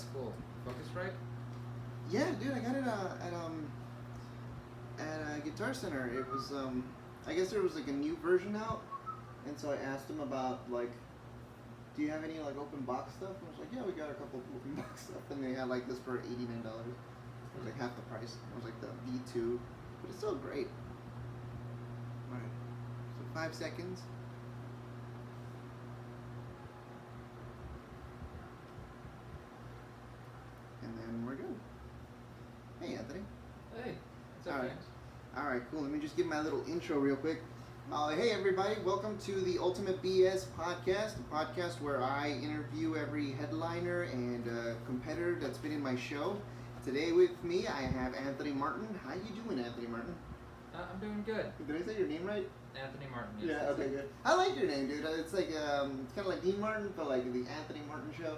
that's cool. Focusrite? Yeah, dude, I got it at a Guitar Center. It was I guess there was like a new version out, and so I asked them about like, do you have any like open box stuff? And I was like, yeah, we got a couple of open box stuff, and they had like this for $89. It was like half the price. It was like the V2, but it's still great. All right, so 5 seconds. And then we're good. Hey, Anthony. Hey, what's up, All right. James? All right, cool. Let me just give my little intro real quick. Hey, everybody. Welcome to the UltimateBS podcast, the podcast where I interview every headliner and competitor that's been in my show. Today with me, I have Anthony Martin. How you doing, Anthony Martin? I'm doing good. Did I say your name right? Anthony Martin. Yes, Yeah, okay, good. I like your name, dude. It's like, it's kind of like Dean Martin, but like the Anthony Martin show.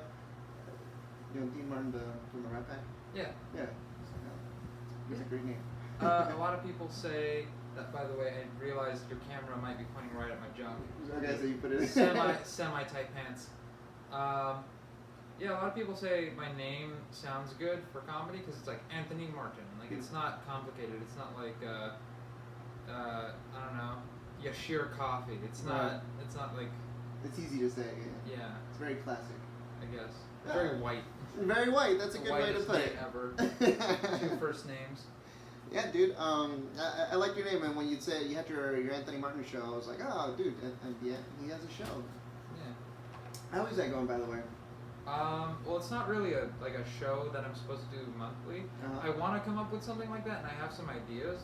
You know Dean Martin from the Rat Pack? Yeah. Yeah. It's a great name. A lot of people say that, by the way, I realized your camera might be pointing right at my junk. Okay, so you put it in. Semi-tight pants. Yeah, a lot of people say my name sounds good for comedy because it's like Anthony Martin. Like, it's not complicated. It's not like, I don't know, Yashir Coffee. It's not, Right. It's not like... It's easy to say, yeah. Yeah. It's very classic. I guess. Yeah. Very white. Very white, that's a The good way to whitest put name it. ever. 2 first names. Yeah, dude. I like your name, and when you said you had your Anthony Martin show, I was like, oh, dude, yeah, he has a show. Yeah. How is that going, by the way? Well, it's not really a show that I'm supposed to do monthly. Uh-huh. I want to come up with something like that, and I have some ideas,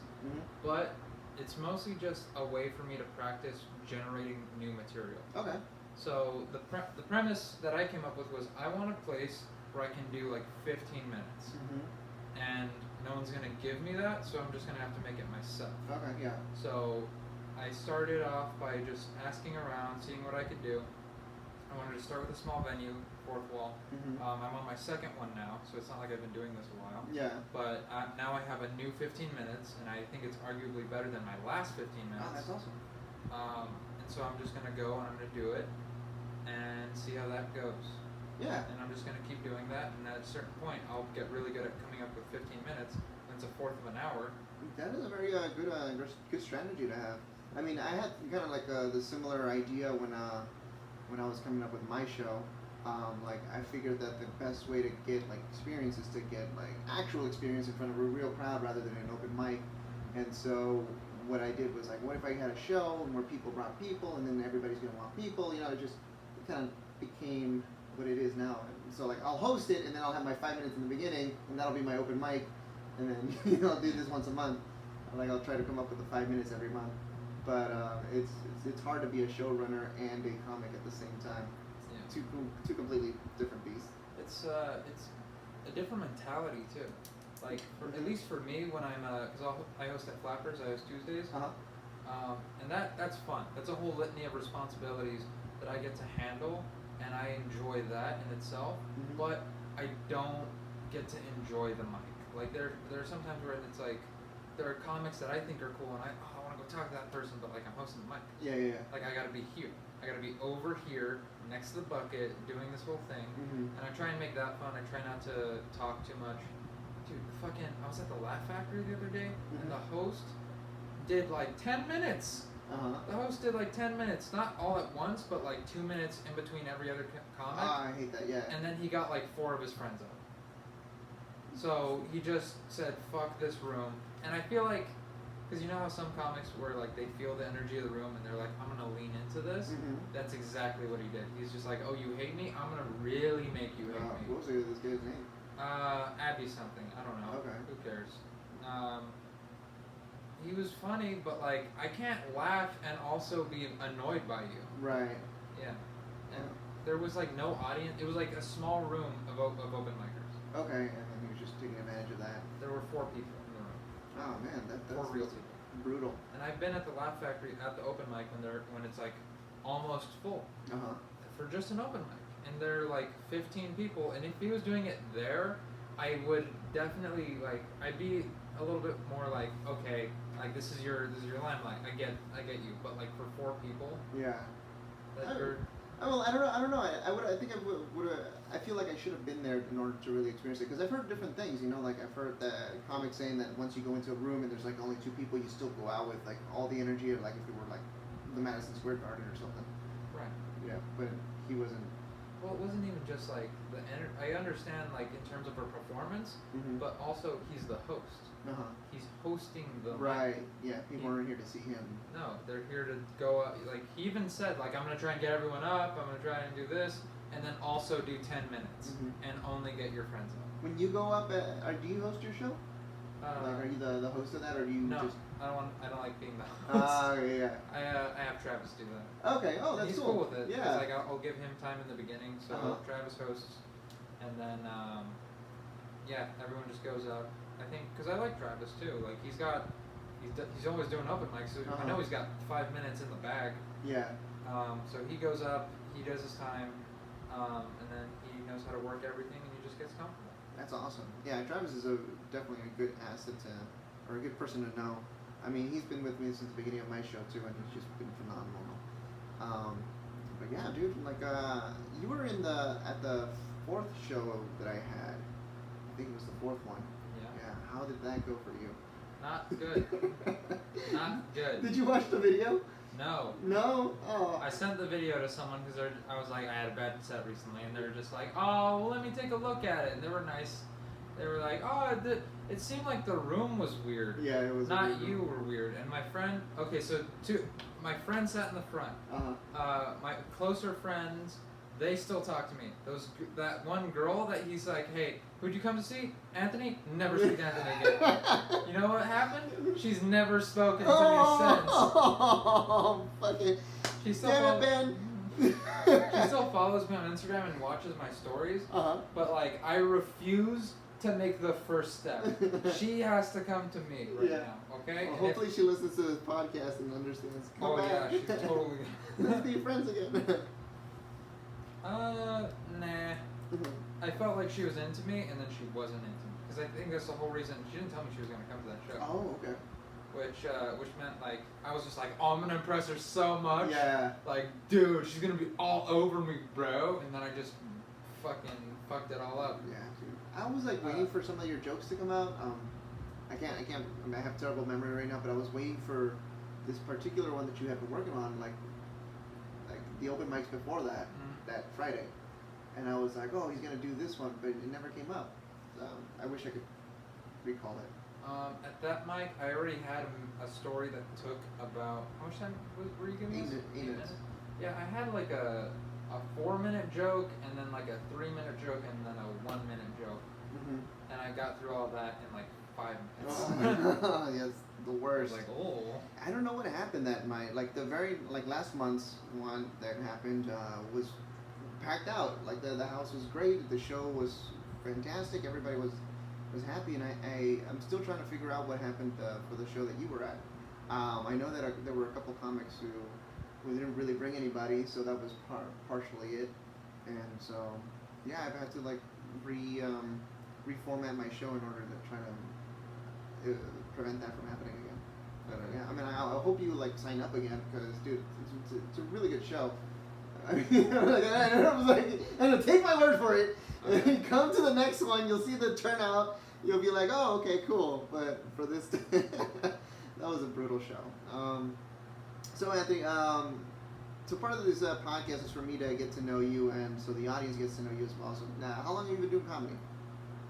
but it's mostly just a way for me to practice generating new material. Okay. So the premise that I came up with was I want a place where I can do like 15 minutes, and no one's gonna give me that, so I'm just gonna have to make it myself. Okay, yeah. So I started off by just asking around, seeing what I could do. I wanted to start with a small venue, fourth wall. I'm on my second one now, so it's not like I've been doing this a while. Yeah. But now I have a new 15 minutes, and I think it's arguably better than my last 15 minutes. Oh, that's awesome. And so I'm just gonna go and I'm gonna do it, and see how that goes. Yeah. And I'm just gonna keep doing that, and at a certain point, I'll get really good at coming up with 15 minutes. And it's a fourth of an hour. That is a very good strategy to have. I mean, I had kind of like the similar idea when I was coming up with my show. Like, I figured that the best way to get like experience is to get like actual experience in front of a real crowd rather than an open mic. And so what I did was like, what if I had a show and where people brought people, and then everybody's gonna want people? You know, it kind of became what it is now. And so like, I'll host it, and then I'll have my 5 minutes in the beginning, and that'll be my open mic, and then I'll do this once a month. Like, I'll try to come up with the 5 minutes every month. But it's hard to be a showrunner and a comic at the same time. Yeah. Two completely different beasts. It's a different mentality too. Like, at least for me, when I'm because I host at Flappers, I host Tuesdays, and that's fun. That's a whole litany of responsibilities that I get to handle, and I enjoy that in itself. But I don't get to enjoy the mic. Like, there are sometimes where it's like, there are comics that I think are cool, and I want to go talk to that person, but like, I'm hosting the mic. Yeah. Like, I gotta be here. I gotta be over here next to the bucket doing this whole thing, and I try and make that fun. I try not to talk too much. Dude, I was at the Laugh Factory the other day, and the host did like 10 minutes. The host did like 10 minutes, not all at once, but like 2 minutes in between every other comic. I hate that, yeah. And then he got like 4 of his friends up. So he just said, fuck this room. And I feel like, because you know how some comics where like they feel the energy of the room and they're like, I'm going to lean into this? That's exactly what he did. He's just like, oh, you hate me? I'm going to really make you hate me. What was this guy's name? Abby something. I don't know. Okay. Who cares? He was funny, but like, I can't laugh and also be annoyed by you. Right. Yeah. And there was like no audience. It was like a small room of open micers. Okay, and then he was just taking advantage of that. There were 4 people in the room. Oh man, that's 4 real people. Brutal. And I've been at the Laugh Factory at the open mic when it's like almost full. For just an open mic. And there are like 15 people, and if he was doing it there, I would definitely like, I'd be a little bit more like, okay, like this is your limelight. I get you. But like for 4 people, yeah, Well, I don't know. I don't know. I would. I think I would. I feel like I should have been there in order to really experience it because I've heard different things. You know, like I've heard the comics saying that once you go into a room and there's like only two people, you still go out with like all the energy of like if it were like the Madison Square Garden or something. Right. Yeah, but he wasn't. Well, it wasn't even just like the I understand like in terms of her performance, but also he's the host. He's hosting the right. Yeah, people aren't here to see him. No, they're here to go up. Like he even said, like I'm gonna try and get everyone up. I'm gonna try and do this, and then also do 10 minutes, and only get your friends up. When you go up, do you host your show? Like, are you the host of that, or do you no, just? I don't like being the host. Yeah. I have Travis do that. Okay. Oh, that's He's cool. with it. Yeah. Like I'll give him time in the beginning, so Travis hosts, and then yeah, everyone just goes up. I think because I like Travis too. Like he's always doing open mics, so I know he's got 5 minutes in the bag. Yeah. So he goes up, he does his time, and then he knows how to work everything, and he just gets comfortable. That's awesome. Yeah, Travis is definitely a good asset or a good person to know. I mean, he's been with me since the beginning of my show too, and he's just been phenomenal. But yeah, dude, like you were at the fourth show that I had. I think it was the fourth one. Yeah. How did that go for you? Not good. Not good. Did you watch the video? No. No? Oh. I sent the video to someone because I was like, I had a bad set recently, and they were just like, oh, well, let me take a look at it. And they were nice. They were like, oh, it seemed like the room was weird. Yeah, it was. Not you were weird. And my friend, okay, so my friend sat in the front. My closer friends, they still talk to me. That one girl that he's like, hey, who'd you come to see? Anthony? Never speak to Anthony again. You know what happened? She's never spoken to me since. Oh, fucking. She still follows me on Instagram and watches my stories. But like, I refuse to make the first step. She has to come to me now. Okay. Well, hopefully she listens to this podcast and understands. Come back. Yeah, she's totally. Let's be friends again. Nah. I felt like she was into me, and then she wasn't into me. Because I think that's the whole reason. She didn't tell me she was going to come to that show. Oh, okay. Which meant, like, I was just like, oh, I'm going to impress her so much. Yeah. Like, dude, she's going to be all over me, bro. And then I just fucking fucked it all up. Yeah, dude. I was, like, waiting for some of your jokes to come out. I have terrible memory right now, but I was waiting for this particular one that you had been working on, like the open mics before that, that Friday. And I was like, oh, he's going to do this one, but it never came up. So I wish I could recall it. At that mic, I already had a story that took about, how much time were you giving us? 8 minutes. Yeah, I had like a 4-minute joke, and then like a 3-minute joke, and then a 1-minute joke. And I got through all that in like 5 minutes. Oh, yes, the worst. Like, oh. I don't know what happened that night. Like last month's one that happened was packed out. Like the house was great. The show was fantastic. Everybody was happy, and I'm still trying to figure out what happened for the show that you were at. I know that there were a couple comics who didn't really bring anybody, so that was partially it. And so, yeah, I've had to like reformat my show in order to try to prevent that from happening again. But yeah, I mean, I hope you like sign up again because, dude, it's a really good show. I mean, I was like, and take my word for it. Okay. Come to the next one, you'll see the turnout. You'll be like, oh, okay, cool. But for this, that was a brutal show. So Anthony, so part of this podcast is for me to get to know you, and so the audience gets to know you as well. So now, how long have you been doing comedy?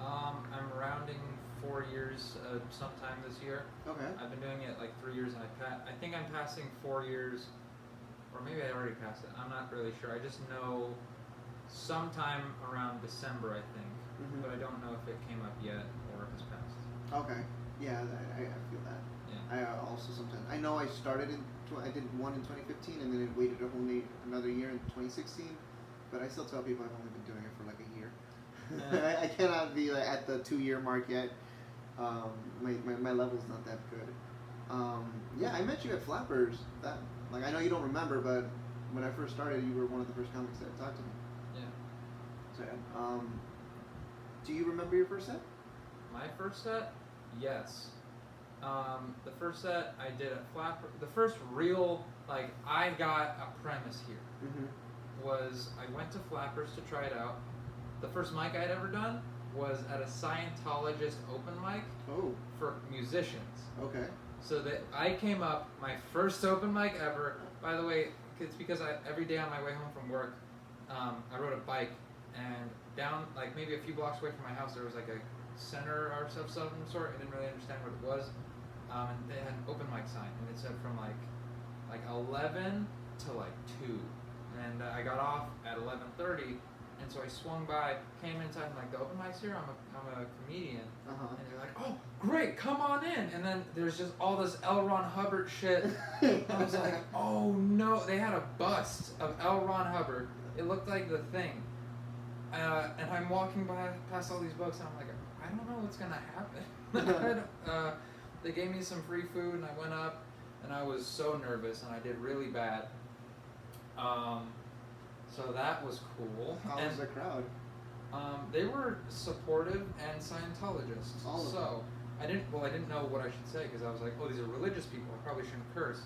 I'm rounding 4 years sometime this year. Okay. I've been doing it like 3 years, and I think I'm passing 4 years, or maybe I already passed it. I'm not really sure. I just know sometime around December, I think, but I don't know if it came up yet or if it's passed. Okay. Yeah, I feel that. Yeah. I also sometimes I know I started I did one in 2015, and then it waited another year in 2016. But I still tell people I've only been doing it for like a year. I cannot be like, at the 2-year mark yet. My level's not that good. Yeah, I met you at Flappers. That like I know you don't remember, but when I first started, you were one of the first comics that talked to me. Yeah. So do you remember your first set? My first set, yes. The first set I did at Flapper. The first real, like, I got a premise here. was I went to Flappers to try it out. The first mic I'd ever done was at a Scientologist open mic for musicians. Okay. So that I came up, my first open mic ever. By the way, it's because every day on my way home from work, I rode a bike, and down like maybe a few blocks away from my house there was like a center or of some sort. I didn't really understand what it was, and they had an open mic sign, and it said from like 11 to like 2, and I got off at 11:30. And so I swung by, came inside, and like, the open mic's here, I'm a comedian. And they're like, oh, great, come on in. And then there's just all this L. Ron Hubbard shit. I was like, oh no, they had a bust of L. Ron Hubbard. It looked like The Thing. And I'm walking past all these books, and I'm like, I don't know what's gonna happen. They gave me some free food, and I went up, and I was so nervous, and I did really bad. So that was cool. How was the crowd? They were supportive and Scientologists. All of them. So I didn't know what I should say because I was like, oh, these are religious people. I probably shouldn't curse.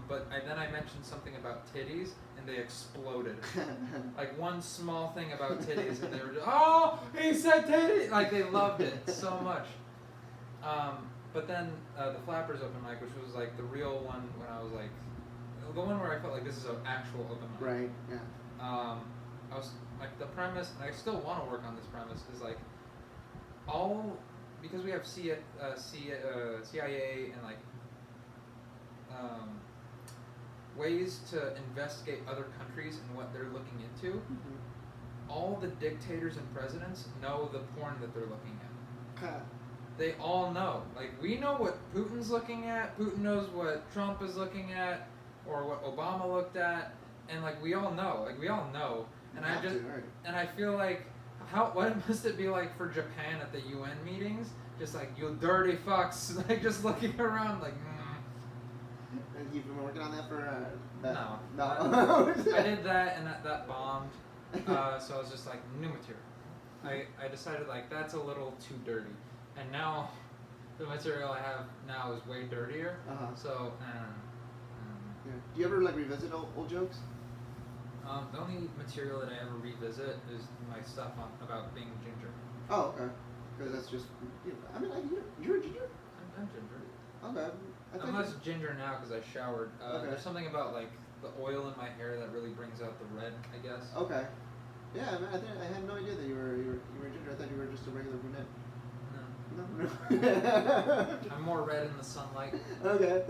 But then I mentioned something about titties, and they exploded. Like one small thing about titties, and they were just, oh, he said titties! Like they loved it so much. But then the Flappers open mic, which was like the real one when I was like, the one where I felt like this is an actual open mic. Right. Yeah. I was like the premise, and I still want to work on this premise, is like because we have CIA and like ways to investigate other countries and what they're looking into. All the dictators and presidents know the porn that they're looking at. They all know. Like we know what Putin's looking at. Putin knows what Trump is looking at, or what Obama looked at. And like we all know, and I feel like what must it be like for Japan at the UN meetings? Just like, you dirty fucks, like just looking around like. And you've been working on that for No. I did that, and that bombed. So I was just like, new material. I decided like that's a little too dirty, and now the material I have now is way dirtier. So. Yeah. Do you ever like revisit old jokes? The only material that I ever revisit is my stuff about being ginger. Oh, okay. Because that's just, I mean, you're a ginger? I'm ginger. Okay. I'm less ginger now because I showered. Okay. There's something about like the oil in my hair that really brings out the red, I guess. Okay. Yeah, I mean, I had no idea that you were ginger. I thought you were just a regular brunette. No. I'm more red in the sunlight. Okay.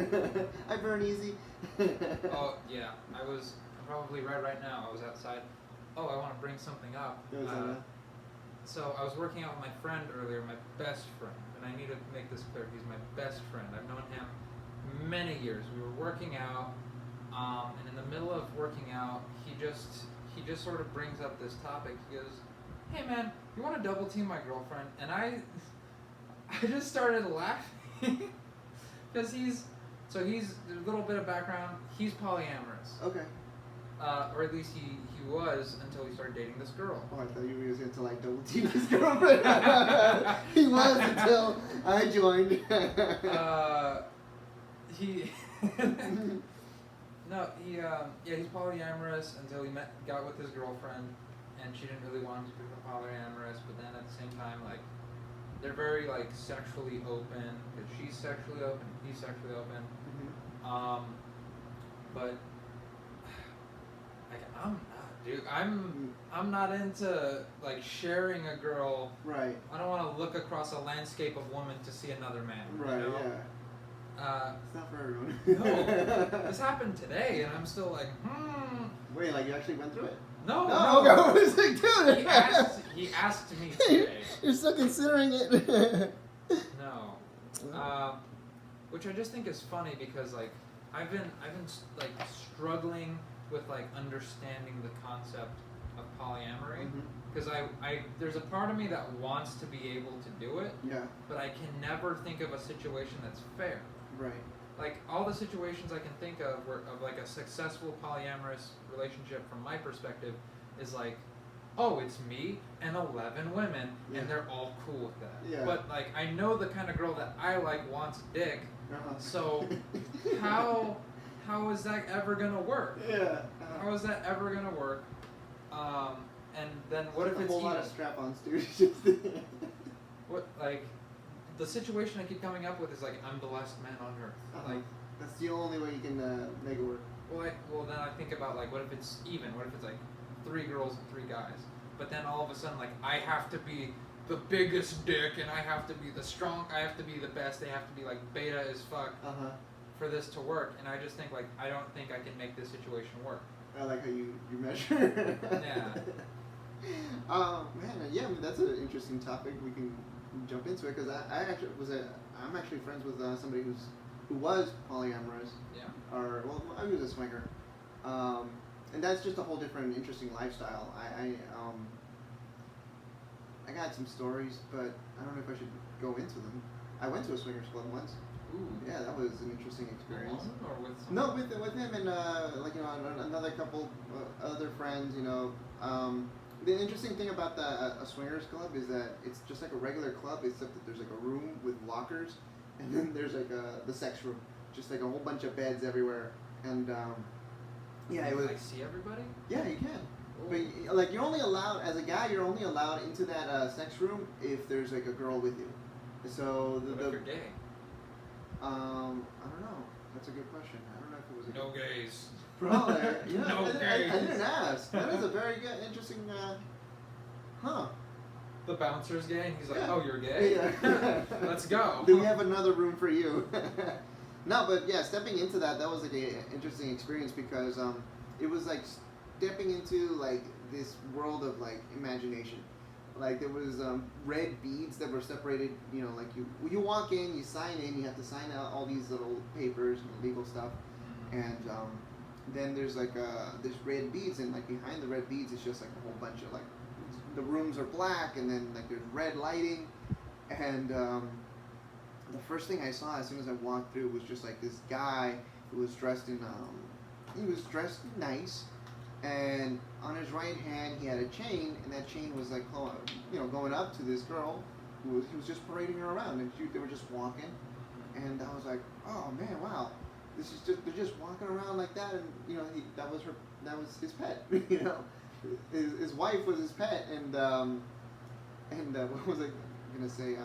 I burn easy. Oh yeah, I'm probably red right now. I was outside. Oh, I want to bring something up. So I was working out with my friend earlier, my best friend, and I need to make this clear. He's my best friend. I've known him many years. We were working out, and in the middle of working out, he just sort of brings up this topic. He goes, "Hey man, you want to double team my girlfriend?" And I just started laughing because he's a little bit of background. He's polyamorous. Okay. Or at least he was until he started dating this girl. Oh, I thought you were going to like double team his girlfriend. He was until I joined. He's polyamorous until he got with his girlfriend, and she didn't really want him to be polyamorous. But then at the same time, like, they're very like sexually open because she's sexually open, he's sexually open. But like I'm not into like sharing a girl. Right. I don't want to look across a landscape of women to see another man. Right. You know? Yeah. It's not for everyone. No, this happened today, and I'm still like, Wait, like you actually went through it? No. Okay, I was like, dude. He asked me today. You're still considering it. No. Which I just think is funny because like I've been like struggling with like understanding the concept of polyamory because I there's a part of me that wants to be able to do it. Yeah. But I can never think of a situation that's fair. Right. Like all the situations I can think of where of like a successful polyamorous relationship from my perspective is like, oh, it's me and 11 women and they're all cool with that. Yeah. But like I know the kind of girl that I like wants dick. So how how is that ever gonna work? Yeah. How is that ever gonna work? And then what if it's a whole even? lot of strap-ons, dude. What, like, the situation I keep coming up with is like I'm the last man on earth. Like, that's the only way you can make it work. Well, then I think about like, what if it's even? What if it's like 3 girls and 3 guys? But then all of a sudden, like, I have to be the biggest dick, and I have to be the strong. I have to be the best. They have to be like beta as fuck for this to work. And I just think like I don't think I can make this situation work. I like how you measure. Yeah. Man, yeah, I mean, that's an interesting topic. We can jump into it because I'm actually friends with somebody who was polyamorous. Yeah. Or well, I was a swinger, and that's just a whole different interesting lifestyle. I got some stories, but I don't know if I should go into them. I went to a swingers club once. Ooh. Yeah, that was an interesting experience. Alone or with No, someone? with him and like another couple other friends. The interesting thing about a swingers club is that it's just like a regular club, except that there's like a room with lockers, and then there's like the sex room, just like a whole bunch of beds everywhere, and yeah, it was. Like see everybody? Yeah, you can. Ooh. But like you're only allowed as a guy, you're only allowed into that sex room if there's like a girl with you. So What if you're gay? I don't know. That's a good question. I don't know if it was a No gays. Probably. Yeah, No I gays. didn't ask. That is a very good, interesting. The bouncer's gay, and he's like, Yeah. "Oh, you're gay? Yeah. Let's go." Do we have another room for you? No, but yeah, stepping into that was like an interesting experience because it was like stepping into like this world of like imagination. Like there was red beads that were separated. Like you walk in, you sign in, you have to sign out all these little papers and legal stuff, and then there's like there's red beads, and like behind the red beads, it's just like a whole bunch of like the rooms are black, and then like there's red lighting, and the first thing I saw as soon as I walked through was just like this guy who was dressed in he was dressed nice. And on his right hand, he had a chain, and that chain was like, going up to this girl he was just parading her around, and they were just walking. And I was like, oh man, wow, they're just walking around like that, and that was his pet, his wife was his pet, and what was I gonna say?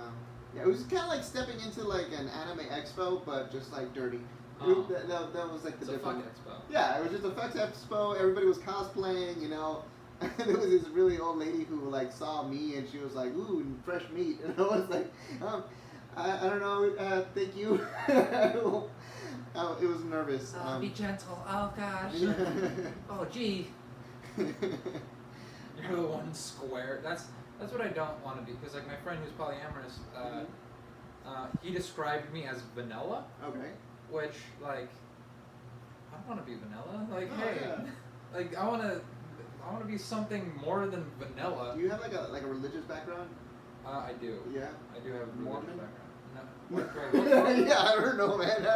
Yeah, it was kind of like stepping into like an anime expo, but just like dirty. Oh. That was like the difference. It's a fuck expo. Yeah, it was just a Fuck Expo. Everybody was cosplaying, And there was this really old lady who like saw me, and she was like, "Ooh, fresh meat," and I was like, I don't know, thank you." It was nervous. Be gentle. Oh gosh. Oh gee. You're the one square. That's what I don't want to be, because like my friend who's polyamorous, he described me as vanilla. Okay. Which, like, I don't want to be vanilla. Like, hey, yeah. like I want to be something more than vanilla. Do you have like a religious background? I do. Yeah. I do have a Mormon religious background. No. Yeah, I don't know, man.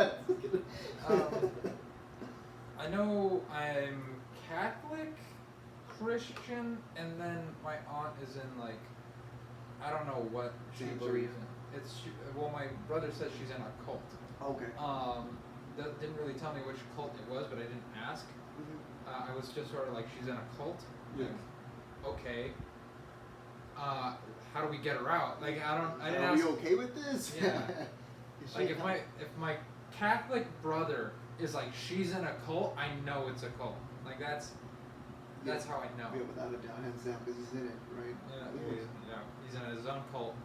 I know I'm Catholic, Christian, and then my aunt is in like, I don't know what she believes in. My brother says she's in a cult. Okay. That didn't really tell me which cult it was, but I didn't ask. I was just sort of like, she's in a cult. Yeah. Like, okay. How do we get her out? Like, I didn't Are ask. we okay with this? Yeah. Like if my Catholic brother is like, she's in a cult, I know it's a cult. Like that's how I know. Yeah, without a doubt, hands down, because he's in it, right? Yeah, he's in his own cult.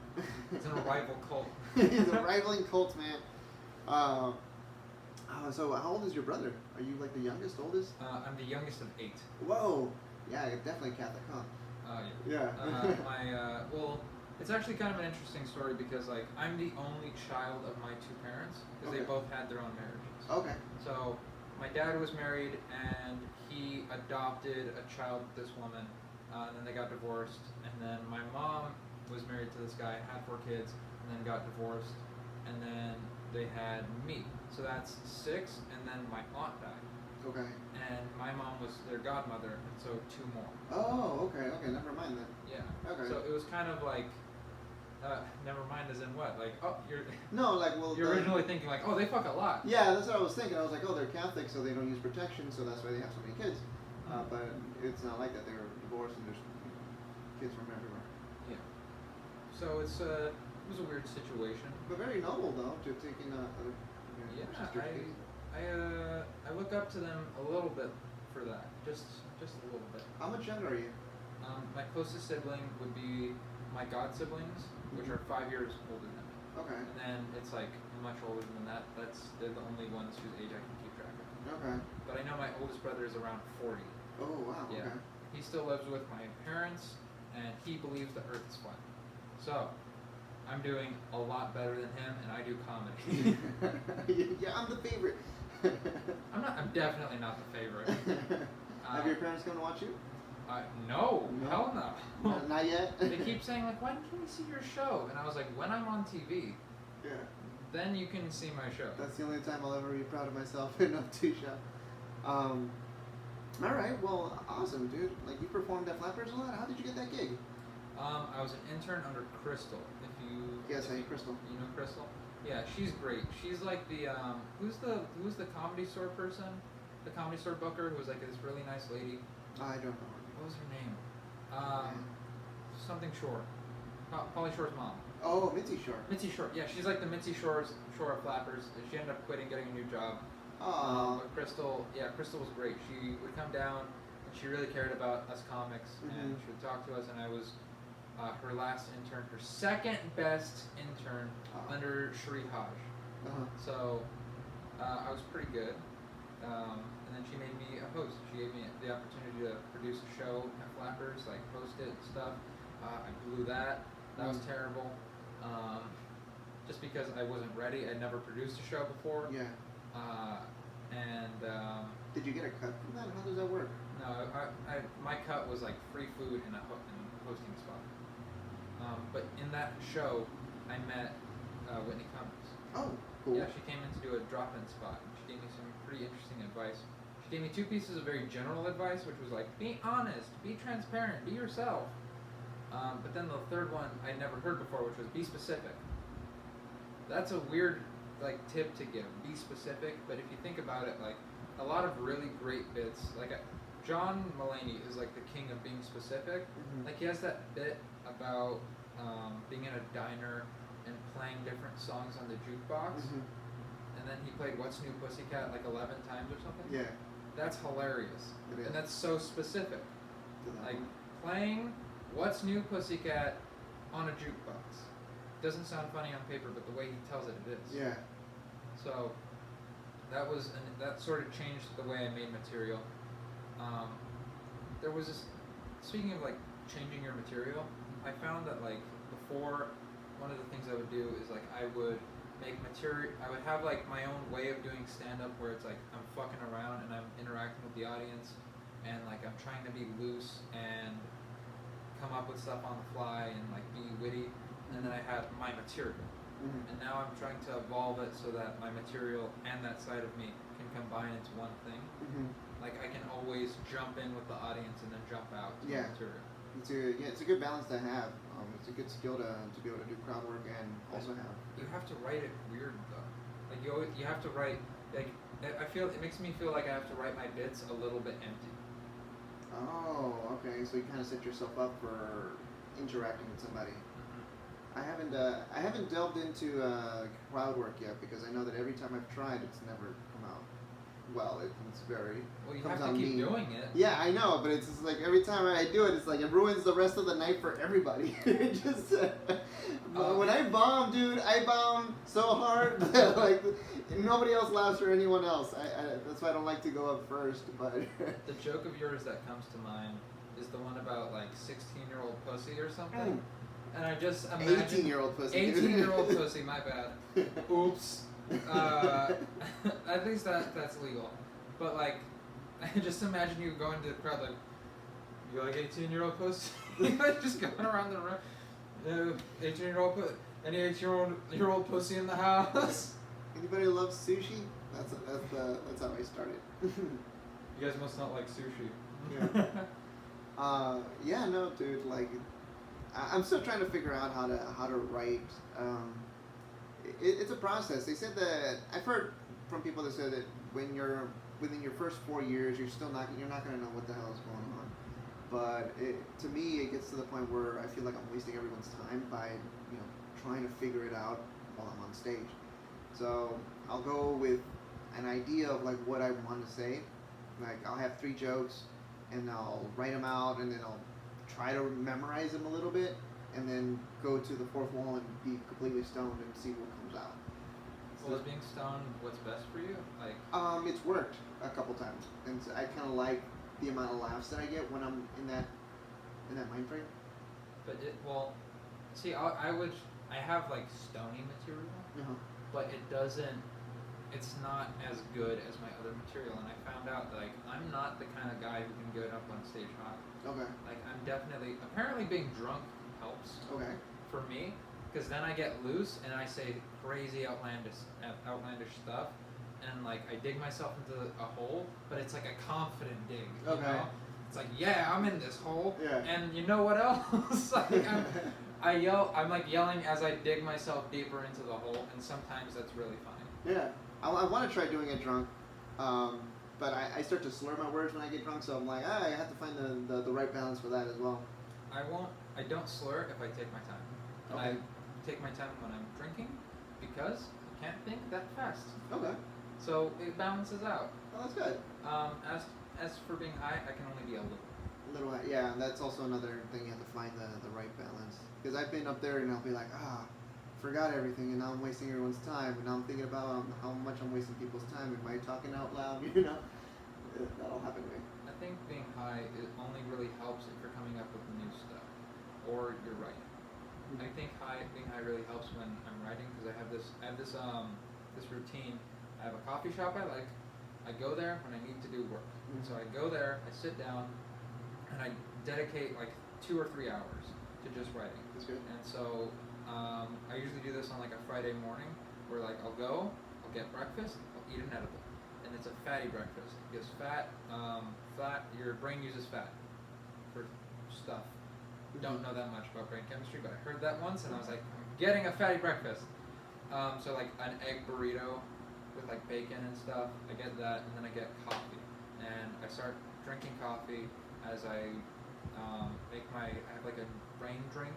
He's in a rival cult. He's a rivaling cult, man. So how old is your brother? Are you like the youngest, oldest? I'm the youngest of 8. Whoa. Yeah, you're definitely Catholic, huh? Yeah. Yeah. Well, it's actually kind of an interesting story because like I'm the only child of my 2 parents because they both had their own marriages. Okay. So my dad was married and he adopted a child with this woman, and then they got divorced. And then my mom was married to this guy, had 4 kids, and then got divorced. And then they had me. So that's 6, and then my aunt died. Okay. And my mom was their godmother, and so 2 more. Oh, okay, never mind then. Yeah. Okay. So it was kind of like Never mind as in what? Like, oh, you're No, like, well, you're originally thinking like, oh, they fuck a lot. yeah, that's what I was thinking. I was like, oh, they're Catholic, so they don't use protection, so that's why they have so many kids. But it's not like that. They're divorced and there's kids from everywhere. Yeah. So it was a weird situation. But very noble though, to taking other sister's kids. I look up to them a little bit for that, just a little bit. How much younger are you? My closest sibling would be my god siblings, which are 5 years older than me. Okay. And then it's like much older than that. They're the only ones whose age I can keep track of. Okay. But I know my oldest brother is around 40. Oh wow. Yeah. Okay. He still lives with my parents, and he believes the Earth is flat. So, I'm doing a lot better than him, and I do comedy. Yeah, I'm the favorite. I'm definitely not the favorite. Have your parents come to watch you? No, hell no. Not yet. They keep saying like, "When can we see your show?" And I was like, "When I'm on TV, yeah, then you can see my show." That's the only time I'll ever be proud of myself enough to show. All right, well, awesome, dude. Like, you performed at Flappers a lot. How did you get that gig? I was an intern under Crystal. If you Yes, I know Crystal. You know Crystal? Yeah, she's great. She's like the who's the comedy store person? The comedy store booker who was like this really nice lady. I don't know. What was her name? Something Shore. Polly Shore's mom. Oh, Mitzi Shore. Mitzi Shore. Yeah, she's like the Mitzi Shore of Flappers. She ended up quitting, getting a new job. But Crystal was great. She would come down, and she really cared about us comics, and she would talk to us. And I was her last intern, her second best intern under Shree Haj. So I was pretty good. And then she made me a host. She gave me the opportunity to produce a show at Flappers, like host it and stuff. I blew that. That was terrible. Just because I wasn't ready. I'd never produced a show before. Yeah. Did you get a cut from that? How does that work? No, my cut was like free food and a hosting spot. But in that show, I met Whitney Cummings. Oh, cool. Yeah, she came in to do a drop-in spot. And she gave me some pretty interesting advice. She gave me 2 pieces of very general advice, which was like, be honest, be transparent, be yourself. But then the third one I'd never heard before, which was be specific. That's a weird tip to give, be specific. But if you think about it, like a lot of really great bits, John Mulaney is like the king of being specific. Like he has that bit about being in a diner and playing different songs on the jukebox, and then he played What's New Pussycat like 11 times or something. Yeah. That's hilarious. It is. And that's so specific. Like playing What's New Pussycat on a jukebox. Doesn't sound funny on paper, but the way he tells it, it is. Yeah. So that sort of changed the way I made material. There was this, speaking of like changing your material, I found that like before, one of the things I would do is like I would make material, I would have like my own way of doing stand-up where it's like I'm fucking around and I'm interacting with the audience and like I'm trying to be loose and come up with stuff on the fly and like be witty, and then I have my material. And now I'm trying to evolve it so that my material and that side of me can combine into one thing. Like I can always jump in with the audience and then jump out to the material. It's a good balance to have. It's a good skill to be able to do crowd work and also have. You have to write it weird though. Like you have to write like I feel it makes me feel like I have to write my bits a little bit empty. Oh, okay. So you kind of set yourself up for interacting with somebody. I haven't delved into crowd work yet because I know that every time I've tried, it's never come out well. It's very. Well, you have to keep doing it. Yeah, I know, but it's just like every time I do it, it's like it ruins the rest of the night for everybody. It just when I bomb, dude, I bomb so hard that like nobody else laughs or anyone else. That's why I don't like to go up first. But the joke of yours that comes to mind is the one about like 16-year-old pussy or something. And I just imagine 18-year-old pussy. 18-year-old pussy. My bad. Oops. At least that's legal. But like, I just imagine you going to the crowd like, you like 18-year-old pussy? Just going around the room. 18-year-old pussy. Any 18-year-old pussy in the house? Anybody who loves sushi? That's how I started. You guys must not like sushi. Yeah. Yeah, no, dude. Like, I'm still trying to figure out how to write. It's a process. They said that I've heard from people that said that when you're within your first 4 years, you're not going to know what the hell is going on. But to me, it gets to the point where I feel like I'm wasting everyone's time by trying to figure it out while I'm on stage. So I'll go with an idea of like what I want to say. Like I'll have 3 jokes, and I'll write them out, and then I'll try to memorize them a little bit, and then go to the 4th wall and be completely stoned and see what comes out. Well, is being stoned what's best for you? Like, it's worked a couple times, and so I kind of like the amount of laughs that I get when I'm in that mind frame. but see, I have like stony material, Uh-huh. but it's not as good as my other material, and I found out that like I'm not the kind of guy who can get up on stage hot. Okay. Like apparently being drunk helps Okay. for me, because then I get loose and I say crazy outlandish stuff, and like I dig myself into a hole, but it's like a confident dig. You Okay. know? It's like, yeah, I'm in this hole, Yeah. and you know what else? Like, I'm like yelling as I dig myself deeper into the hole, and sometimes that's really funny. Yeah. I want to try doing it drunk, but I start to slur my words when I get drunk, so I'm like, I have to find the right balance for that as well. I don't slur if I take my time. And Okay. I take my time when I'm drinking because I can't think that fast. Okay. So it balances out. Well, that's good. As for being high, I can only be a little. Yeah, that's also another thing, you have to find the right balance. Because I've been up there and I'll be like, forgot everything, and now I'm wasting everyone's time, and now I'm thinking about how much I'm wasting people's time. Am I talking out loud? That'll happen to me. I think being high only really helps if you're coming up with new stuff, or you're writing. I think being high really helps when I'm writing, because I have this routine. I have a coffee shop I like. I go there when I need to do work. Mm-hmm. So I go there, I sit down, and I dedicate like 2 or 3 hours to just writing. That's good. And so I usually do this on like a Friday morning, where like I'll get breakfast, I'll eat an edible, and it's a fatty breakfast because fat, your brain uses fat for stuff. Don't know that much about brain chemistry, but I heard that once, and I was like, I'm getting a fatty breakfast. So like an egg burrito with like bacon and stuff, I get that, and then I get coffee, and I start drinking coffee as I I have like a brain drink.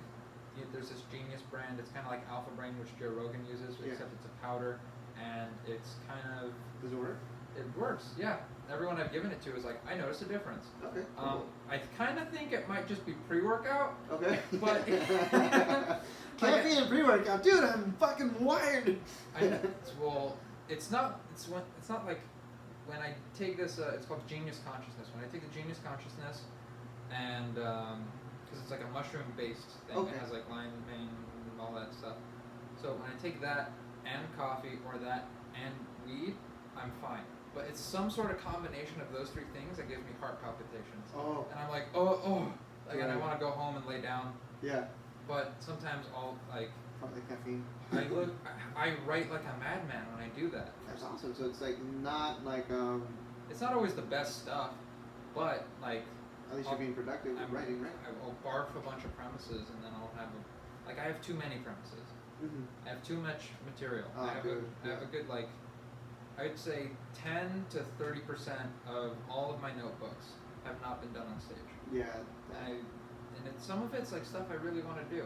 There's this Genius brand, it's kind of like Alpha Brain, which Joe Rogan uses, except it's a powder, and it's kind of... Does it work? It works, yeah. Everyone I've given it to is like, I noticed a difference. Okay. Cool. I kind of think it might just be pre-workout. Okay. But... Caffeine and pre-workout, dude, I'm fucking wired. It's not like when I take this, it's called Genius Consciousness. When I take the Genius Consciousness, and because it's like a mushroom-based thing, Okay. It has like lime, main, and all that stuff. So when I take that and coffee, or that and weed, I'm fine. But it's some sort of combination of those 3 things that gives me heart palpitations. Oh. And I'm like, and I want to go home and lay down. Yeah. But sometimes I'll like. Probably caffeine. I write like a madman when I do that. That's awesome. So it's like not like It's not always the best stuff, but like. At least you're being productive with writing, right? I'll barf a bunch of premises, and then I'll have I have too many premises. Mm-hmm. I have too much material. Oh, I have a good like. I'd say 10 to 30% of all of my notebooks have not been done on stage. Yeah. Some of it's like stuff I really want to do.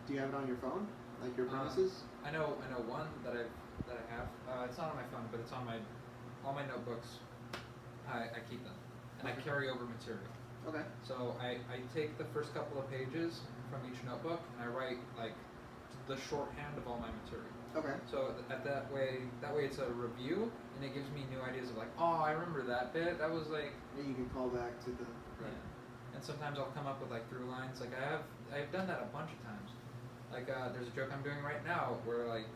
Do you have it on your phone, like your premises? I know one that I have. It's not on my phone, but it's on all my notebooks. I keep them, and I carry over material. Okay. So I take the first couple of pages from each notebook, and I write like the shorthand of all my material. Okay. So that way it's a review, and it gives me new ideas of like, I remember that bit. That was like. And you can call back to the. Right. And sometimes I'll come up with like through lines. Like I've done that a bunch of times. Like there's a joke I'm doing right now where like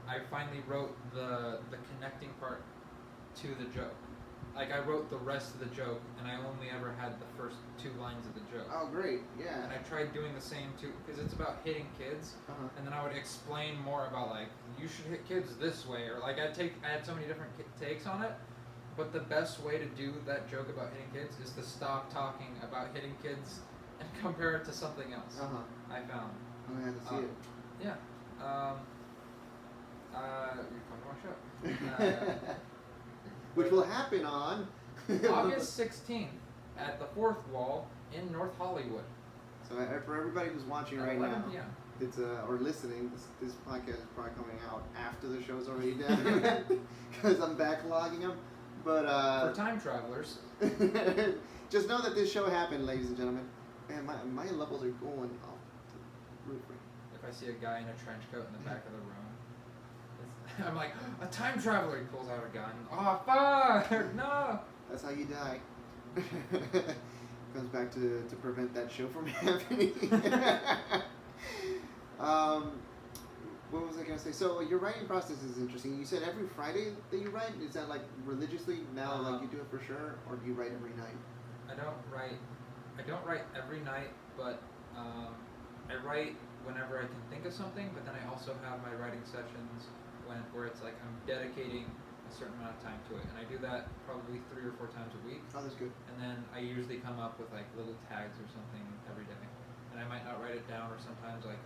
I finally wrote the connecting part to the joke. Like I wrote the rest of the joke, and I only ever had the first 2 lines of the joke. Oh, great! Yeah. And I tried doing the same too, because it's about hitting kids, and then I would explain more about like you should hit kids this way, or like I had so many different takes on it. But the best way to do that joke about hitting kids is to stop talking about hitting kids and compare it to something else. I found. I'm gonna have to see it. Yeah. You come to my show. Which will happen on August 16th at the Fourth Wall in North Hollywood. So for everybody who's watching right 11 now, p.m. it's or listening, this podcast is probably coming out after the show's already done because I'm backlogging them. But for time travelers, just know that this show happened, ladies and gentlemen, and my levels are going off the roof. If I see a guy in a trench coat in the back of the room, I'm like, a time traveler. He pulls out a gun. Oh fuck! No. That's how you die. Comes back to prevent that show from happening. What was I gonna say? So your writing process is interesting. You said every Friday that you write. Is that like religiously now? Like you do it for sure, or do you write every night? I don't write every night, but I write whenever I can think of something. But then I also have my writing sessions where it's like I'm dedicating a certain amount of time to it, and I do that probably 3 or 4 times a week. Oh, that's good. And then I usually come up with like little tags or something every day, and I might not write it down, or sometimes like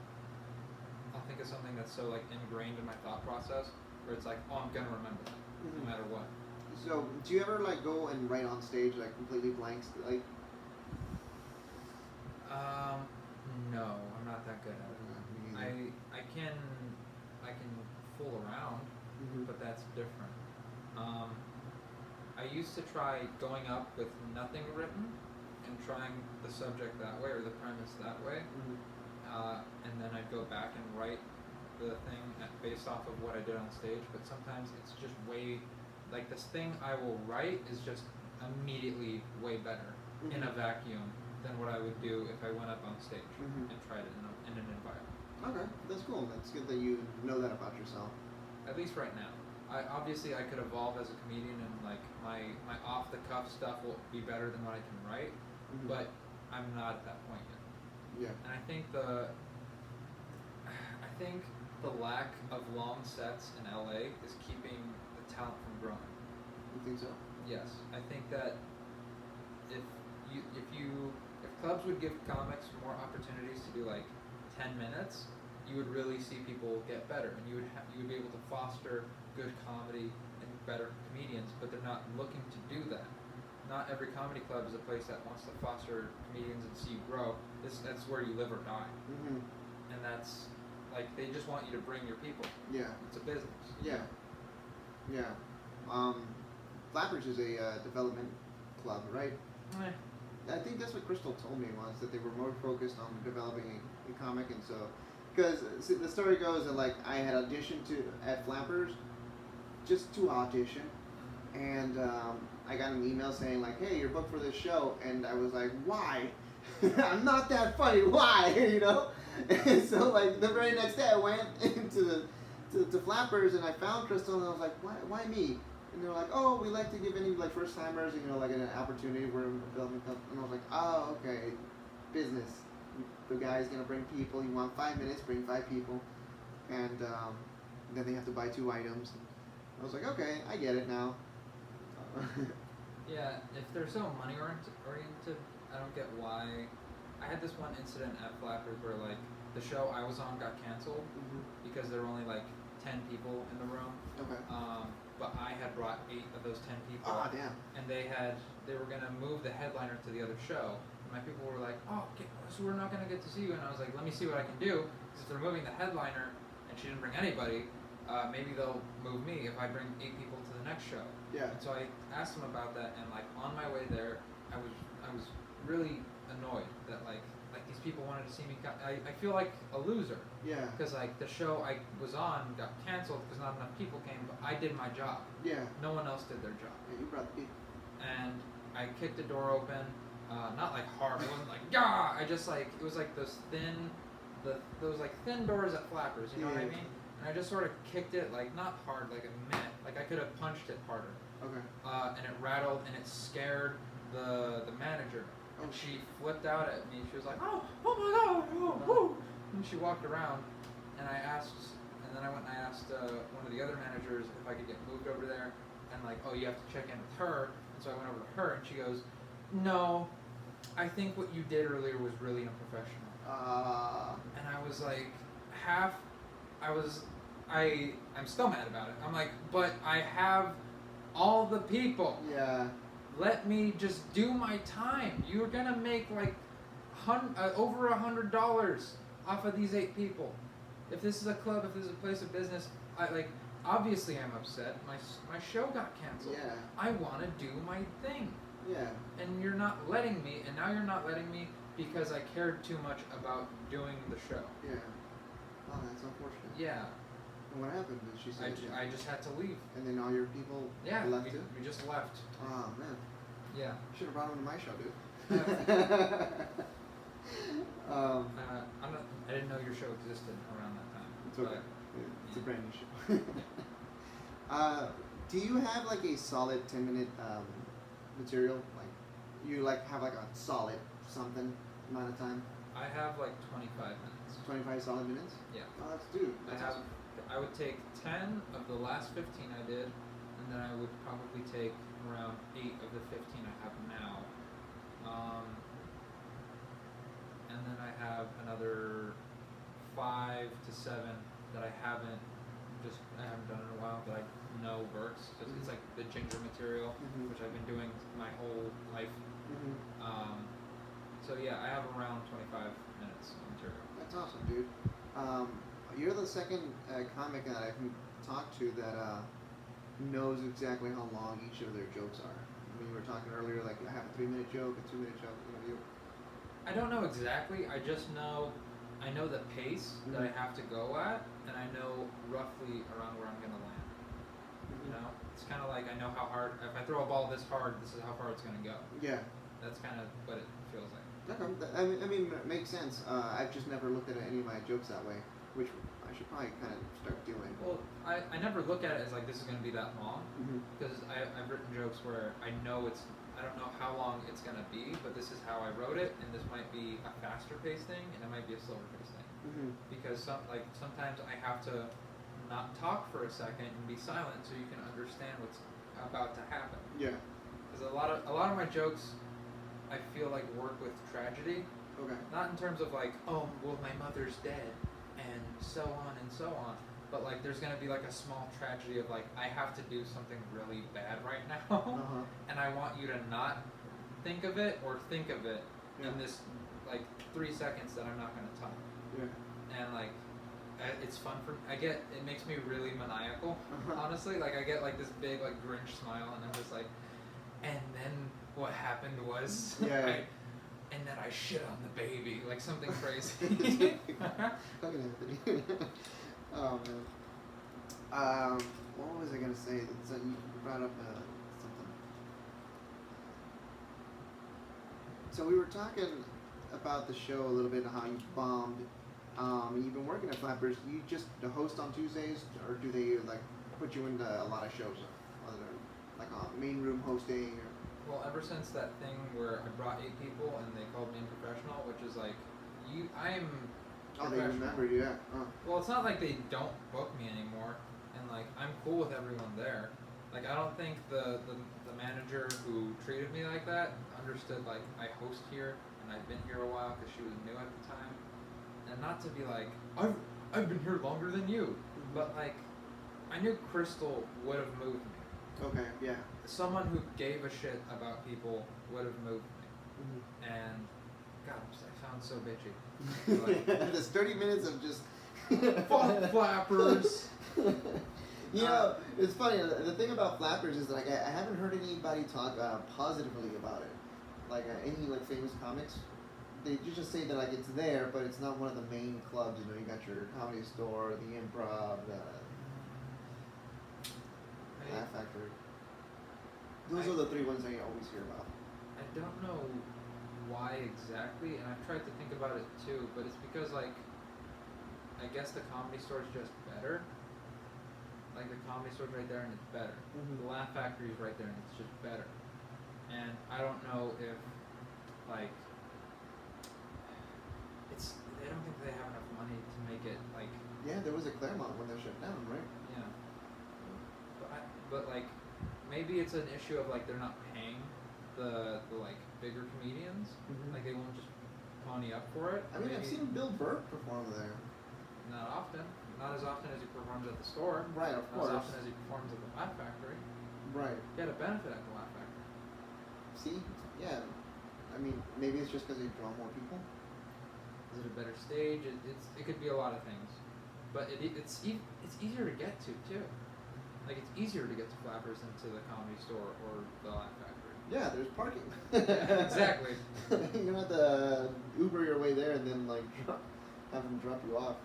I'll think of something that's so like ingrained in my thought process where it's like, oh, I'm gonna remember that no matter what. So do you ever like go and write on stage like completely blanks like? No, I'm not that good at it. I can fool around, but that's different. I used to try going up with nothing written and trying the subject that way or the premise that way, and then I'd go back and write the thing based off of what I did on stage. But sometimes it's just like this thing I will write is just immediately way better in a vacuum than what I would do if I went up on stage and tried it in an environment. Okay, that's cool. That's good that you know that about yourself. At least right now. Obviously I could evolve as a comedian, and like my off the cuff stuff will be better than what I can write, but I'm not at that point yet. Yeah. And I think the lack of long sets in LA is keeping the talent from growing. You think so? Yes, I think that if clubs would give comics more opportunities to do like 10 minutes, you would really see people get better, and you would be able to foster good comedy and better comedians. But they're not looking to do that. Not every comedy club is a place that wants to foster comedians and see you grow. That's where you live or die, and that's like they just want you to bring your people. Yeah, it's a business. Yeah, yeah. Flappers is a development club, right? I think that's what Crystal told me once, that they were more focused on developing a comic, and so, because the story goes that like I had auditioned at Flappers just to audition, and I got an email saying like, hey, you're booked for this show, and I was like, why? I'm not that funny, why? You know? And so like the very next day I went into the Flappers and I found Crystal, and I was like, why me? And they're like, oh, we like to give any like first timers, you know, like an opportunity where development comes. And I was like, oh, okay, business. The guy's gonna bring people. You want 5 minutes, bring 5 people, and then they have to buy 2 items. I was like, okay, I get it now. Yeah, if they're so money oriented, I don't get why. I had this one incident at Flappers where like the show I was on got canceled because there were only like 10 people in the room. Okay. But I had brought 8 of those 10 people. Oh, damn. And they were gonna move the headliner to the other show. And my people were like, oh, okay, so we're not gonna get to see you. And I was like, let me see what I can do. Because if they're moving the headliner and she didn't bring anybody, maybe they'll move me if I bring 8 people to the next show. Yeah. And so I asked them about that, and like on my way there, I was really annoyed that like these people wanted to see me. I feel like a loser. Yeah. Because like the show I was on got canceled because not enough people came, but I did my job. Yeah. No one else did their job. Yeah, you brought the people. And I kicked the door open, not like hard. It wasn't like yeah. I just like it was like those thin doors at Flappers. You know what I mean? And I just sort of kicked it like not hard, like a minute. Like I could have punched it harder. Okay. And it rattled and it scared the manager. And she flipped out at me. She was like, oh my God, oh, whoo. And she walked around, and then I went and I asked one of the other managers if I could get moved over there, and like, oh, you have to check in with her. And so I went over to her, and she goes, no, I think what you did earlier was really unprofessional. And I was like, I'm still mad about it. I'm like, but I have all the people. Yeah. Let me just do my time. You're gonna make like over $100 off of these 8 people. If this is a club, if this is a place of business, obviously I'm upset. My show got canceled. Yeah. I want to do my thing. Yeah. And you're not letting me, and now you're not letting me because I cared too much about doing the show. Yeah. Oh, that's unfortunate. Yeah. And what happened? Did she say? I just had to leave. And then all your people left too? We just left. Oh man. Yeah. Should have brought them to my show, dude. I didn't know your show existed around that time. It's okay. It's a brand new show. Do you have like a solid 10-minute material? Like you have like a solid something amount of time? I have like 25 minutes. 25 solid minutes? Yeah. Oh, that's dude. That's awesome. I would take 10 of the last 15 I did, and then I would probably take around 8 of the 15 I have now. And then I have another 5 to 7 that I haven't done in a while, but I know works because it's like the ginger material, which I've been doing my whole life. So yeah, I have around 25 minutes of material. That's awesome, dude. You're the second comic that I can talk to that knows exactly how long each of their jokes are. I mean, you were talking earlier, like I have a 3-minute joke, a 2-minute joke. I don't know exactly. I just know, I know the pace that I have to go at, and I know roughly around where I'm gonna land. You know, it's kind of like I know how hard. If I throw a ball this hard, this is how far it's gonna go. Yeah. That's kind of what it feels like. Okay. I mean, it makes sense. I've just never looked at any of my jokes that way, which I should probably kind of start doing. Well, I never look at it as like this is going to be that long, because I've written jokes where I know I don't know how long it's going to be, but this is how I wrote it, and this might be a faster paced thing, and it might be a slower paced thing. Because sometimes I have to not talk for a second and be silent so you can understand what's about to happen. Yeah. Because a lot of my jokes, I feel like work with tragedy. Okay. Not in terms of like, oh, well, my mother's dead, and so on and so on. But like, there's gonna be like a small tragedy of like, I have to do something really bad right now, and I want you to not think of it or think of it in this like 3 seconds that I'm not gonna talk. Yeah. And like, it's fun for it makes me really maniacal. Honestly, like I get like this big like Grinch smile, and I'm just like, and then what happened was and then I shit on the baby, like something crazy. Fucking Anthony. Oh man. What was I gonna say? So you brought up something. So we were talking about the show a little bit and how you bombed. You've been working at Flappers. You just the host on Tuesdays, or do they like put you into a lot of shows, other than like main room hosting? Or? Well, ever since that thing where I brought 8 people and they called me unprofessional, which is like, I am. Oh, they remember you, yeah. Oh. Well, it's not like they don't book me anymore, and like I'm cool with everyone there. Like I don't think the manager who treated me like that understood like I host here and I've been here a while because she was new at the time, and not to be like I've been here longer than you, but like I knew Crystal would have moved me. Okay, yeah. Someone who gave a shit about people would have moved me, and God, I sound so bitchy. Like, there's 30 minutes of just fuck Flappers. You know, it's funny. The thing about Flappers is like I haven't heard anybody talk positively about it. Like any like famous comics, they just say that like it's there, but it's not one of the main clubs. You know, you got your Comedy Store, the Improv, Laugh Factory. Those are the 3 ones that you always hear about. I don't know why exactly, and I've tried to think about it too, but it's because like I guess the Comedy Store is just better. Like the Comedy Store's right there and it's better. The Laugh Factory is right there and it's just better. And I don't know if like I don't think they have enough money to make it like. Yeah, there was a Claremont when they shut down, right? Yeah. But like maybe it's an issue of like they're not paying the like bigger comedians, Mhm. like they won't just pony up for it. I mean, I've seen Bill Burr perform there. Not often. Not as often as he performs at the store. Right, of course. Not as often as he performs at the Laugh Factory. Right. He had a benefit at the Laugh Factory. See? Yeah. I mean, maybe it's just because they draw more people. Is it a better stage? It could be a lot of things, but it's easier to get to too. Like it's easier to get to Flappers than to the Comedy Store or the Laugh Factory. Yeah, there's parking. Yeah, exactly. You don't have to Uber your way there and then like have them drop you off.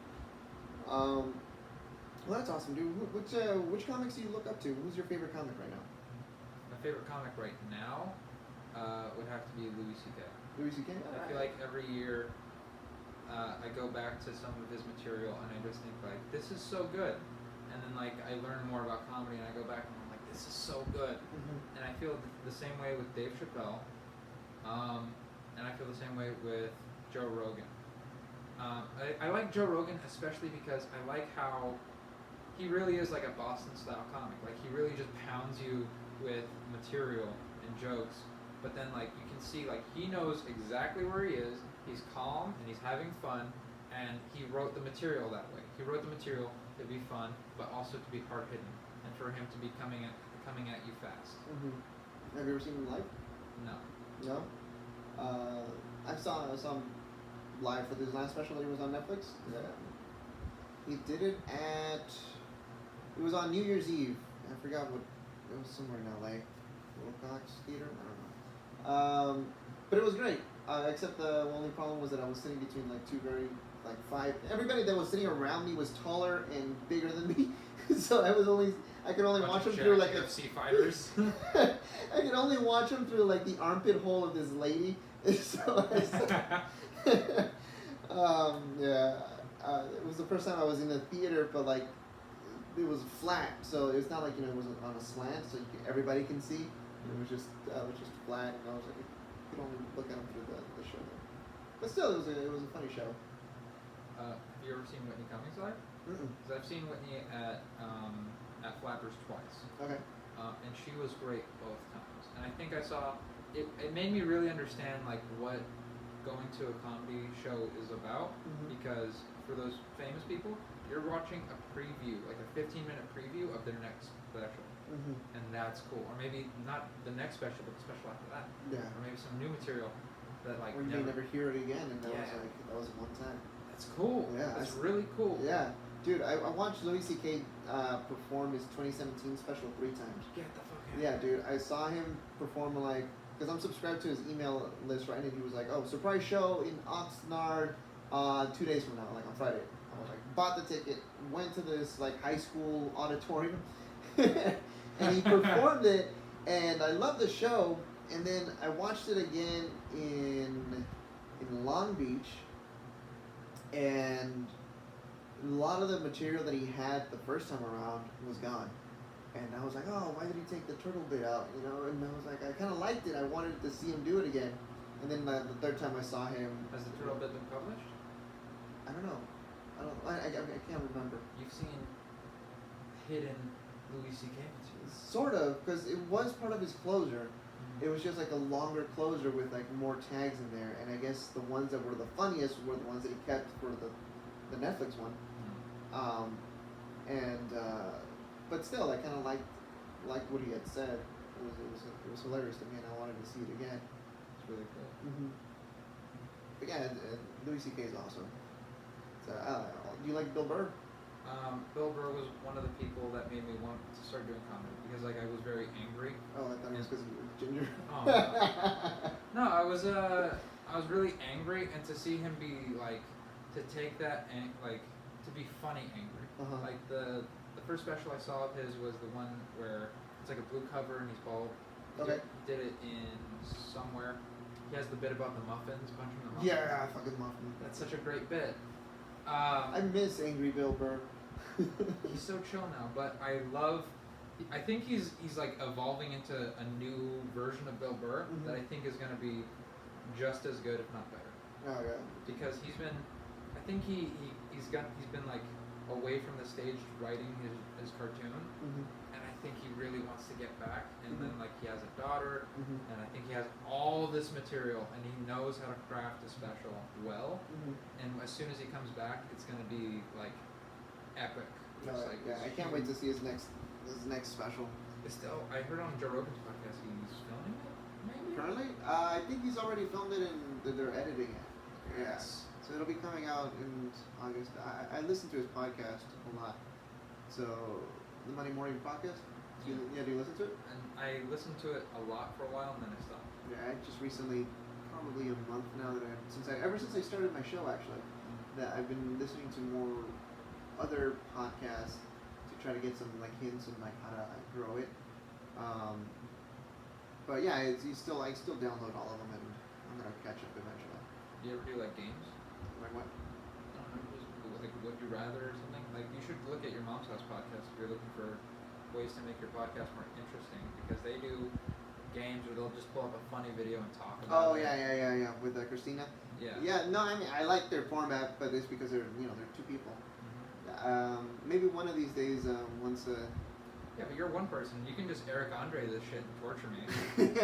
Well, that's awesome, dude. Which comics do you look up to? Who's your favorite comic right now? My favorite comic right now would have to be Louis C.K. Louis C.K. I feel like every year I go back to some of his material and I just think like, this is so good. And then like I learn more about comedy and I go back and I'm like, this is so good. Mm-hmm. And I feel the same way with Dave Chappelle. And I feel the same way with Joe Rogan. I like Joe Rogan especially because I like how he really is like a Boston style comic. Like he really just pounds you with material and jokes, but then like you can see like he knows exactly where he is. He's calm and he's having fun, and he wrote the material that way. He wrote the material to be fun, but also to be hard hitting, and for him to be coming at you fast. Mm-hmm. Have you ever seen him live? No. No. I saw him live for this last special that he was on Netflix. He did it at. It was on New Year's Eve. I forgot what. It was somewhere in LA. Wilcox Theater. I don't know. But it was great. Except the only problem was that I was sitting between like two very like five. Everybody that was sitting around me was taller and bigger than me, so I could only watch them through like UFC fighters. I could only watch them through like the armpit hole of this lady. So yeah, it was the first time I was in a theater, but like it was flat, so it's not like it wasn't on a slant, so everybody can see. It was just flat, and I was like, you could only look at them through the show there. But still, it was a funny show. Have you ever seen Whitney Cummings live? Because I've seen Whitney at Flappers twice. Okay. And she was great both times. And I think I saw it. It made me really understand like what going to a comedy show is about. Mm-hmm. Because for those famous people, you're watching a preview, like a 15-minute preview of their next special. Mm-hmm. And that's cool. Or maybe not the next special, but the special after that. Yeah. Or maybe some new material that like or you may never hear it again, and that was one time. That's cool. Yeah, that's really cool. Yeah, dude, I watched Louis C.K. Perform his 2017 special 3 times. Get the fuck out. Yeah, dude, I saw him perform like, because I'm subscribed to his email list, right? And he was like, "Oh, surprise show in Oxnard 2 days from now, like on Friday." I was like, bought the ticket, went to this like high school auditorium, and he performed it, and I loved the show. And then I watched it again in Long Beach, and a lot of the material that he had the first time around was gone. And I was like, oh, why did he take the turtle bit out? And I was like, I kind of liked it. I wanted to see him do it again. And then the third time I saw him. Has the turtle bit been published? I don't know. I can't remember. You've seen hidden Louis C.K. material. Sort of, because it was part of his closure. It was just like a longer closure with like more tags in there, and I guess the ones that were the funniest were the ones that he kept for the Netflix one. But still, I kind of liked what he had said. It was hilarious to me, and I wanted to see it again. It's really cool. Mm-hmm. But yeah, Louis C.K. is awesome. So, do you like Bill Burr? Bill Burr was one of the people that made me want to start doing comedy because like I was very angry. Oh, I thought it was because you were ginger. Oh, no, I was really angry, and to see him be like, to take that and like to be funny angry. Uh-huh. Like the first special I saw of his was the one where it's like a blue cover and he's bald. Okay. He did it in somewhere. He has the bit about the muffins, punching the muffins. Yeah, fucking muffin. That's such a great bit. I miss Angry Bill Burr. He's so chill now, but I think he's like evolving into a new version of Bill Burr Mm-hmm. that I think is going to be just as good, if not better. Oh yeah. Because he's been, I think he's been like away from the stage writing his cartoon, and I think he really wants to get back. And then like he has a daughter, and I think he has all this material, and he knows how to craft a special well. And as soon as he comes back, it's gonna be like epic. Like, yeah, I can't wait to see his next special. It's still, I heard on Joe Rogan's podcast he's filming it. Maybe. Currently, I think he's already filmed it and they're editing it. Yes. So it'll be coming out in August. I listen to his podcast a lot. So the Monday Morning Podcast. Do you listen to it? And I listened to it a lot for a while and then I stopped. Yeah, I just recently, probably a month now that ever since I started my show actually, that I've been listening to more other podcasts to try to get some like hints and like how to grow it. But yeah, I still download all of them and I'm gonna catch up eventually. Do you ever do like games? Like what? I don't know, just like Would You Rather or something? Like you should look at your Mom's House podcast if you're looking for ways to make your podcast more interesting, because they do games where they'll just pull up a funny video and talk about it. Yeah. With Christina. Yeah. Yeah. No, I mean I like their format, but it's because they're two people. Maybe one of these days, once. Yeah, but you're one person. You can just Eric Andre this shit and torture me.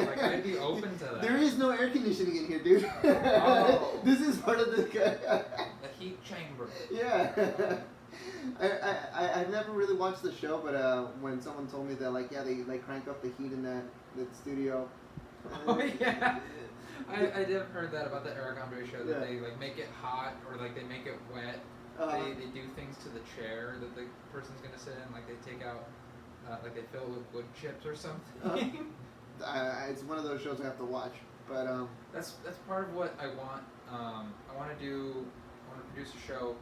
Like I'd be open to that. There is no air conditioning in here, dude. Oh. This is part of the. The heat chamber. Yeah. I've never really watched the show, but when someone told me that, like, yeah, they like crank up the heat in that studio. Oh yeah. I did heard that about the Eric Andre show, that they like make it hot or like they make it wet. They do things to the chair that the person's gonna sit in, like they take out, like they fill it with wood chips or something. It's one of those shows I have to watch, but that's part of what I want. I want to produce a show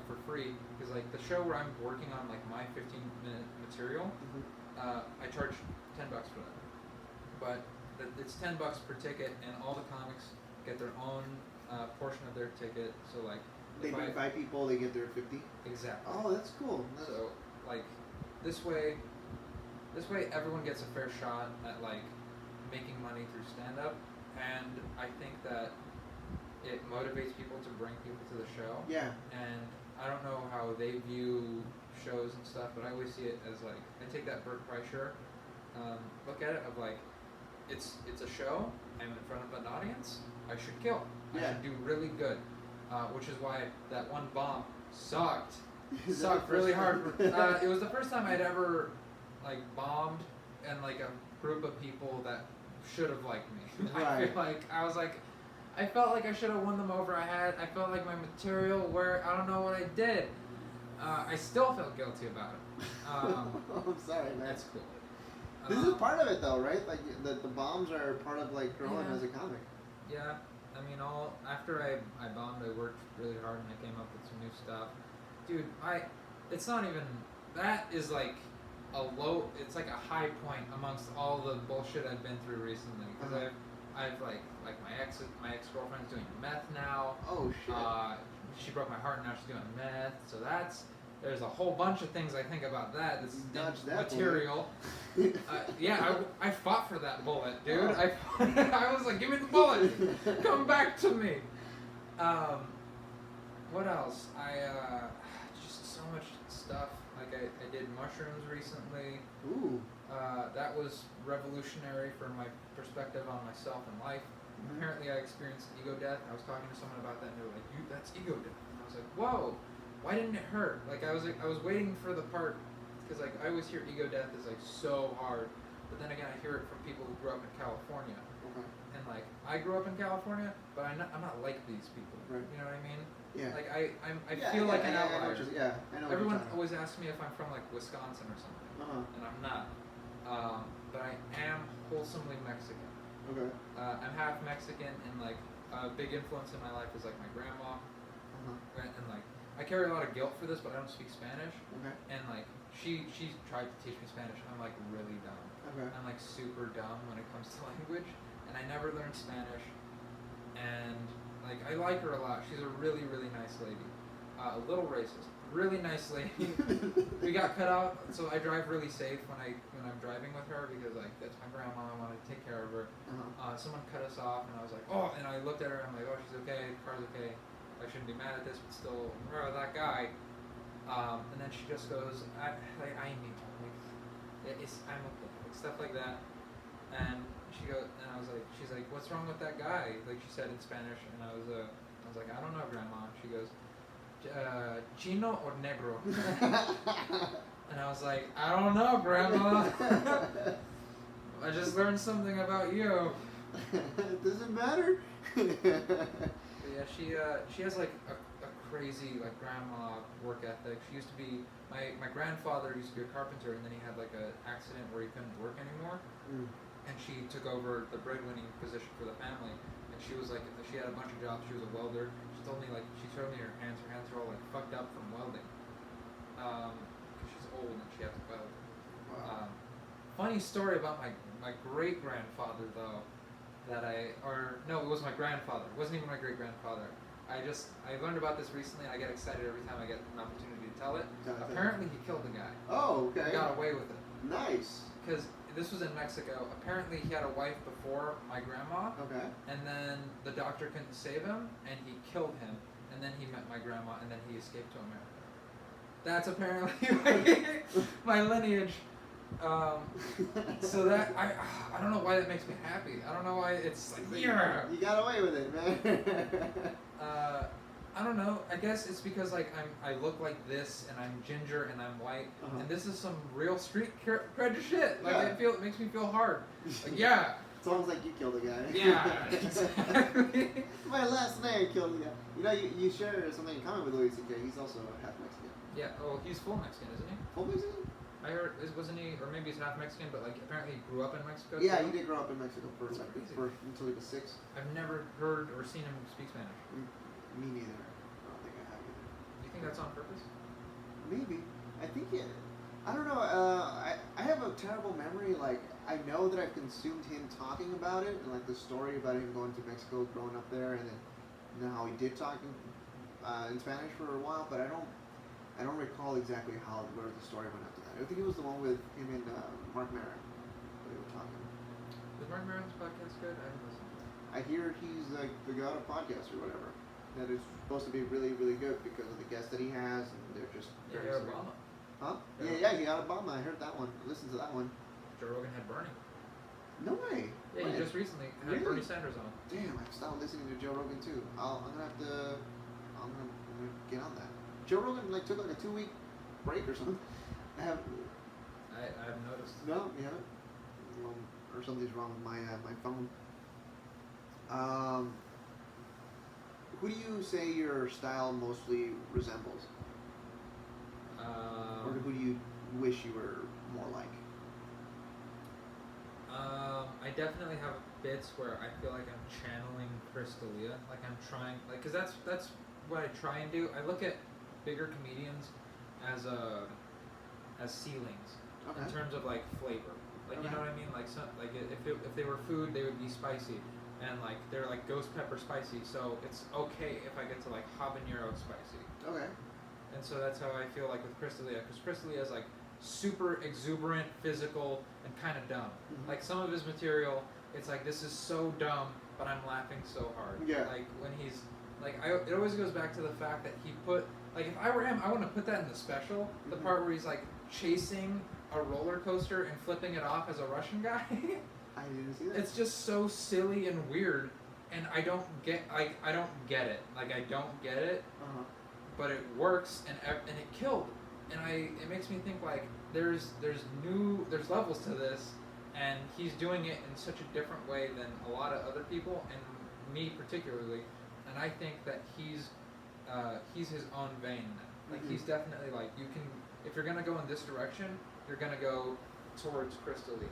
for free, because like the show where I'm working on like my 15-minute material, I charge $10 for that, but it's $10 per ticket, and all the comics get their own portion of their ticket. So like. They bring 5 people, they get their 50? Exactly. Oh, that's cool. So, like, this way everyone gets a fair shot at, like, making money through stand-up, and I think that it motivates people to bring people to the show. Yeah. And I don't know how they view shows and stuff, but I always see it as, like, I take that Bert Kreischer look at it of, like, it's a show, I'm in front of an audience, I should kill. I should do really good. Which is why that one bomb sucked. Sucked really hard. It was the first time I'd ever like bombed and like a group of people that should have liked me. Right. I felt like I should have won them over. I felt like my material I don't know what I did. I still felt guilty about it. I'm sorry, man. That's cool. This is part of it though, right? Like the bombs are part of like growing as a comic. Yeah. I mean, after I bombed, I worked really hard and I came up with some new stuff. Dude, it's not even, that is like it's like a high point amongst all the bullshit I've been through recently. Because I've like my ex-girlfriend's doing meth now. Oh shit. She broke my heart and now she's doing meth. So there's a whole bunch of things I think about that. This is material. I fought for that bullet, dude. Oh. I was like, give me the bullet. Come back to me. What else? Just so much stuff. Like I did mushrooms recently. Ooh. That was revolutionary for my perspective on myself and life. Apparently I experienced ego death. I was talking to someone about that and they were like, that's ego death. And I was like, whoa. Why didn't it hurt? Like I was waiting for the part, because like I always hear ego death is like so hard, but then again I hear it from people who grew up in California, and like I grew up in California, but I'm not like these people. Right. You know what I mean? Yeah. Like I feel like an outlier. I know. Everyone always asks me if I'm from like Wisconsin or something, and I'm not. But I am wholesomely Mexican. Okay. I'm half Mexican, and like a big influence in my life is like my grandma, and like. I carry a lot of guilt for this, but I don't speak Spanish. Okay. And like she tried to teach me Spanish. I'm like really dumb. Okay. I'm like super dumb when it comes to language, and I never learned Spanish. And like I like her a lot. She's a really really nice lady. A little racist. Really nice lady. We got cut out, so I drive really safe when I'm driving with her, because like that's my grandma. I want to take care of her. Someone cut us off, and I was like, oh, and I looked at her. And I'm like, oh, she's okay. The car's okay. I shouldn't be mad at this, but still, that guy. And then she just goes, I need I'm okay, like stuff like that. And she's like, what's wrong with that guy? Like she said in Spanish, and I was like, I don't know, Grandma. She goes, Chino or negro? And I was like, I don't know, Grandma. I just learned something about you. It doesn't matter. But yeah, she has like a crazy like grandma work ethic. She used to be my grandfather used to be a carpenter, and then he had like an accident where he couldn't work anymore, and she took over the breadwinning position for the family. And she was like, she had a bunch of jobs. She was a welder. She told me her hands are all like fucked up from welding, because she's old and she has to weld. Wow. Funny story about my great grandfather though. It was my grandfather. It wasn't even my great grandfather. I learned about this recently. I get excited every time I get an opportunity to tell it. Apparently, he killed the guy. Oh, okay. He got away with it. Nice. Because this was in Mexico. Apparently, he had a wife before my grandma. Okay. And then the doctor couldn't save him, and he killed him. And then he met my grandma, and then he escaped to America. That's apparently my lineage. So that I don't know why that makes me happy. I don't know why it's like, yeah. You got away with it, man. I don't know. I guess it's because like I look like this, and I'm ginger, and I'm white, and this is some real street cred shit. Like it makes me feel hard. Like, yeah. It's almost like you killed a guy. Yeah, exactly. My last name killed a guy. You know, you share something in common with Louis C.K. He's also half Mexican. Yeah. Oh, he's full Mexican, isn't he? Full Mexican? I heard, wasn't he, or maybe he's half Mexican, but like apparently he grew up in Mexico. Yeah, too? he did grow up in Mexico until he was 6. I've never heard or seen him speak Spanish. Me neither. I don't think I have either. Do you think that's on purpose? Maybe. I think it. I don't know. I have a terrible memory. Like I know that I've consumed him talking about it, and like the story about him going to Mexico, growing up there, and then how he did talk in Spanish for a while, but I don't recall exactly where the story went after that. I think it was the one with him and Mark Maron. They were talking. Was Mark Maron's podcast good? I haven't listened to it. I hear he's like the god of podcasts or whatever. That is supposed to be really, really good because of the guests that he has, and they're just very sweet. Obama. Huh? Yeah, he got Obama. I heard that one. Listen to that one. Joe Rogan had Bernie. No way. Yeah, he just recently had Bernie Sanders on. Damn, I've stopped listening to Joe Rogan too. I'm gonna get on that. Joe Rogan like took like a 2-week break or something. I haven't noticed. No, you haven't? Or something's wrong with my phone. Who do you say your style mostly resembles? Or who do you wish you were more like? I definitely have bits where I feel like I'm channeling Chris D'Elia. Like I'm trying, like, cause that's what I try and do. I look at bigger comedians as ceilings in terms of like flavor. Like you know what I mean? Like if they were food, they would be spicy, and like they're like ghost pepper spicy. So it's okay if I get to like habanero spicy. Okay. And so that's how I feel like with Chris D'Elia, because Chris D'Elia is like super exuberant, physical, and kind of dumb. Mm-hmm. Like some of his material, it's like this is so dumb, but I'm laughing so hard. Yeah. Like when he's like, it always goes back to the fact that he put, like, if I were him, I wouldn't have put that in the special. The part where he's like chasing a roller coaster and flipping it off as a Russian guy. I didn't see that. It's just so silly and weird, and I don't get it. Like I don't get it. But it works, and it killed. And it makes me think like there's levels to this, and he's doing it in such a different way than a lot of other people, and me particularly. And I think that he's his own vein now. Like he's definitely like, you can, if you're gonna go in this direction, you're gonna go towards Chris D'Elia.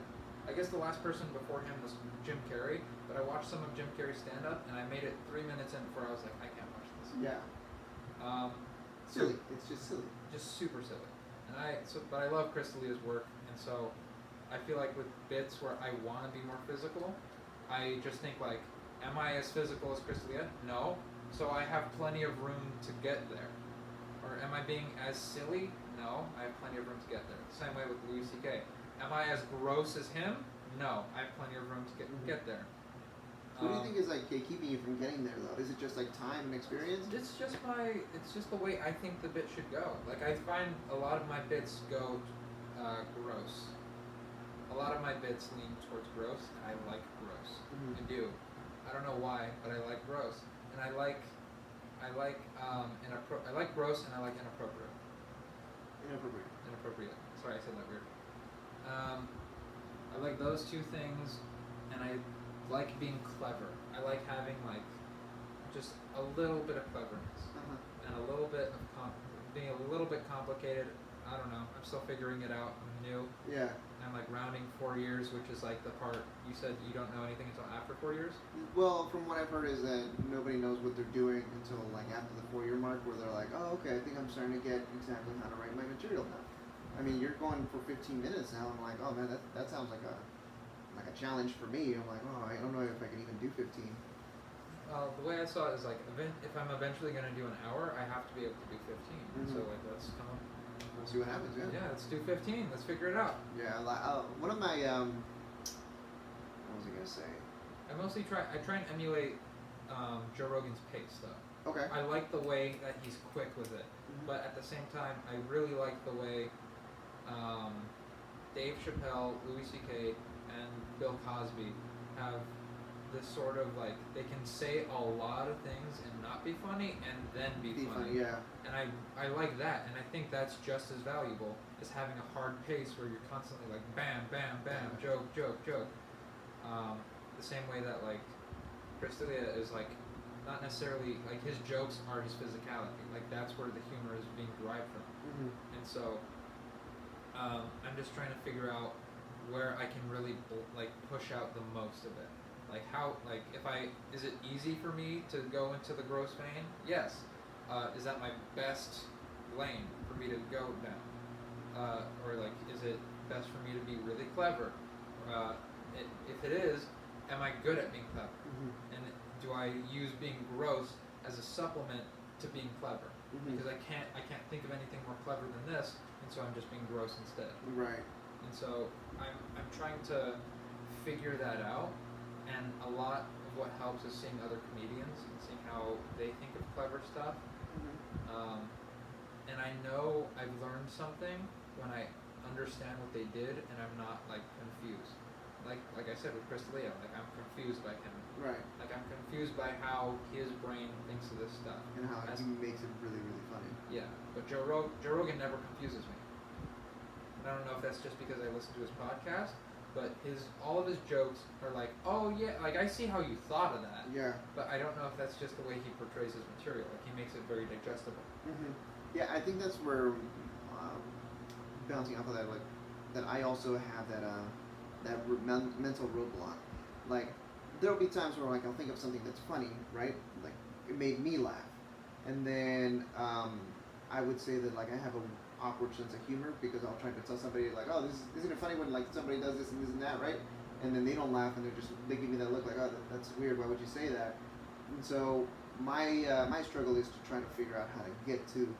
I guess the last person before him was Jim Carrey, but I watched some of Jim Carrey's stand up, and I made it 3 minutes in before I was like, I can't watch this. Yeah. Silly. It's just silly. Just super silly. But I love Chris D'Elia's work, and so I feel like with bits where I want to be more physical, I just think like, am I as physical as Chris D'Elia? No. So I have plenty of room to get there. Or am I being as silly? No. I have plenty of room to get there. Same way with Louis C.K. Am I as gross as him? No. I have plenty of room to get there. What do you think is like keeping you from getting there though? Is it just like time and experience? It's just the way I think the bit should go. Like I find a lot of my bits go gross. A lot of my bits lean towards gross, and I like gross. I do. I don't know why, but I like gross, and I like gross, and I like inappropriate. Inappropriate. Sorry, I said that weird. I like those two things, and I like being clever. I like having like just a little bit of cleverness and a little bit of being a little bit complicated. I don't know. I'm still figuring it out. I'm new. Yeah. I'm like rounding 4 years, which is like the part you said you don't know anything until after 4 years. Well, from what I've heard is that nobody knows what they're doing until like after the 4-year mark, where they're like, oh, okay, I think I'm starting to get exactly how to write my material now. I mean, you're going for 15 minutes now. I'm like, oh man, that sounds like a challenge for me. I'm like, oh, I don't know if I can even do 15. The way I saw it is like, if I'm eventually going to do an hour, I have to be able to do 15. So like, let's come up. We'll see what happens. Yeah. Yeah, let's do 15. Let's figure it out. Yeah. One of my what was I gonna say? I try and emulate Joe Rogan's pace though. Okay. I like the way that he's quick with it, but at the same time, I really like the way Dave Chappelle, Louis C.K., and Bill Cosby have this sort of like, they can say a lot of things and not be funny and then be funny. Yeah. And I like that, and I think that's just as valuable as having a hard pace where you're constantly like bam, bam, bam, joke, joke, joke. The same way that like Chris D'Elia is like not necessarily like his jokes are his physicality. Like that's where the humor is being derived from. And so I'm just trying to figure out where I can really like push out the most of it. Like how, like is it easy for me to go into the gross vein? Yes. Is that my best lane for me to go down? Or like, is it best for me to be really clever? If it is, am I good at being clever? And do I use being gross as a supplement to being clever? Because I can't think of anything more clever than this, and so I'm just being gross instead. Right. And so I'm trying to figure that out. And a lot of what helps is seeing other comedians and seeing how they think of clever stuff. And I know I've learned something when I understand what they did and I'm not like confused. Like I said with Chris D'Elia, like I'm confused by him. Right. Like I'm confused by how his brain thinks of this stuff. And how he makes it really, really funny. Yeah, but Joe Rogan never confuses me. And I don't know if that's just because I listen to his podcast, but all of his jokes are like, oh yeah, like I see how you thought of that. Yeah. But I don't know if that's just the way he portrays his material. Like he makes it very digestible. Yeah, I think that's where bouncing off of that, like that I also have that mental roadblock. Like there'll be times where like I'll think of something that's funny, right? Like it made me laugh, and then I would say that like I have a awkward sense of humor because I'll try to tell somebody like, oh, isn't it funny when like somebody does this and that, right? And then they don't laugh and they give me that look like, oh, that's weird. Why would you say that? And so my struggle is to try to figure out how to get to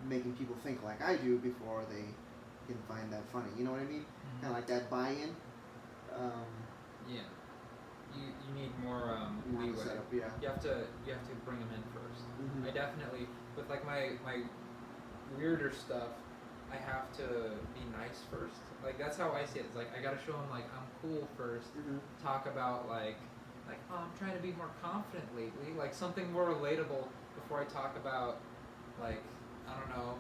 making people think like I do before they can find that funny. You know what I mean? Kind of like that buy-in. Yeah. You need more leeway. Setup, yeah. You have to bring them in first. I definitely, with like my weirder stuff, I have to be nice first. Like that's how I see it. It's like I gotta show them like I'm cool first. Talk about like oh, I'm trying to be more confident lately. Like something more relatable before I talk about like I don't know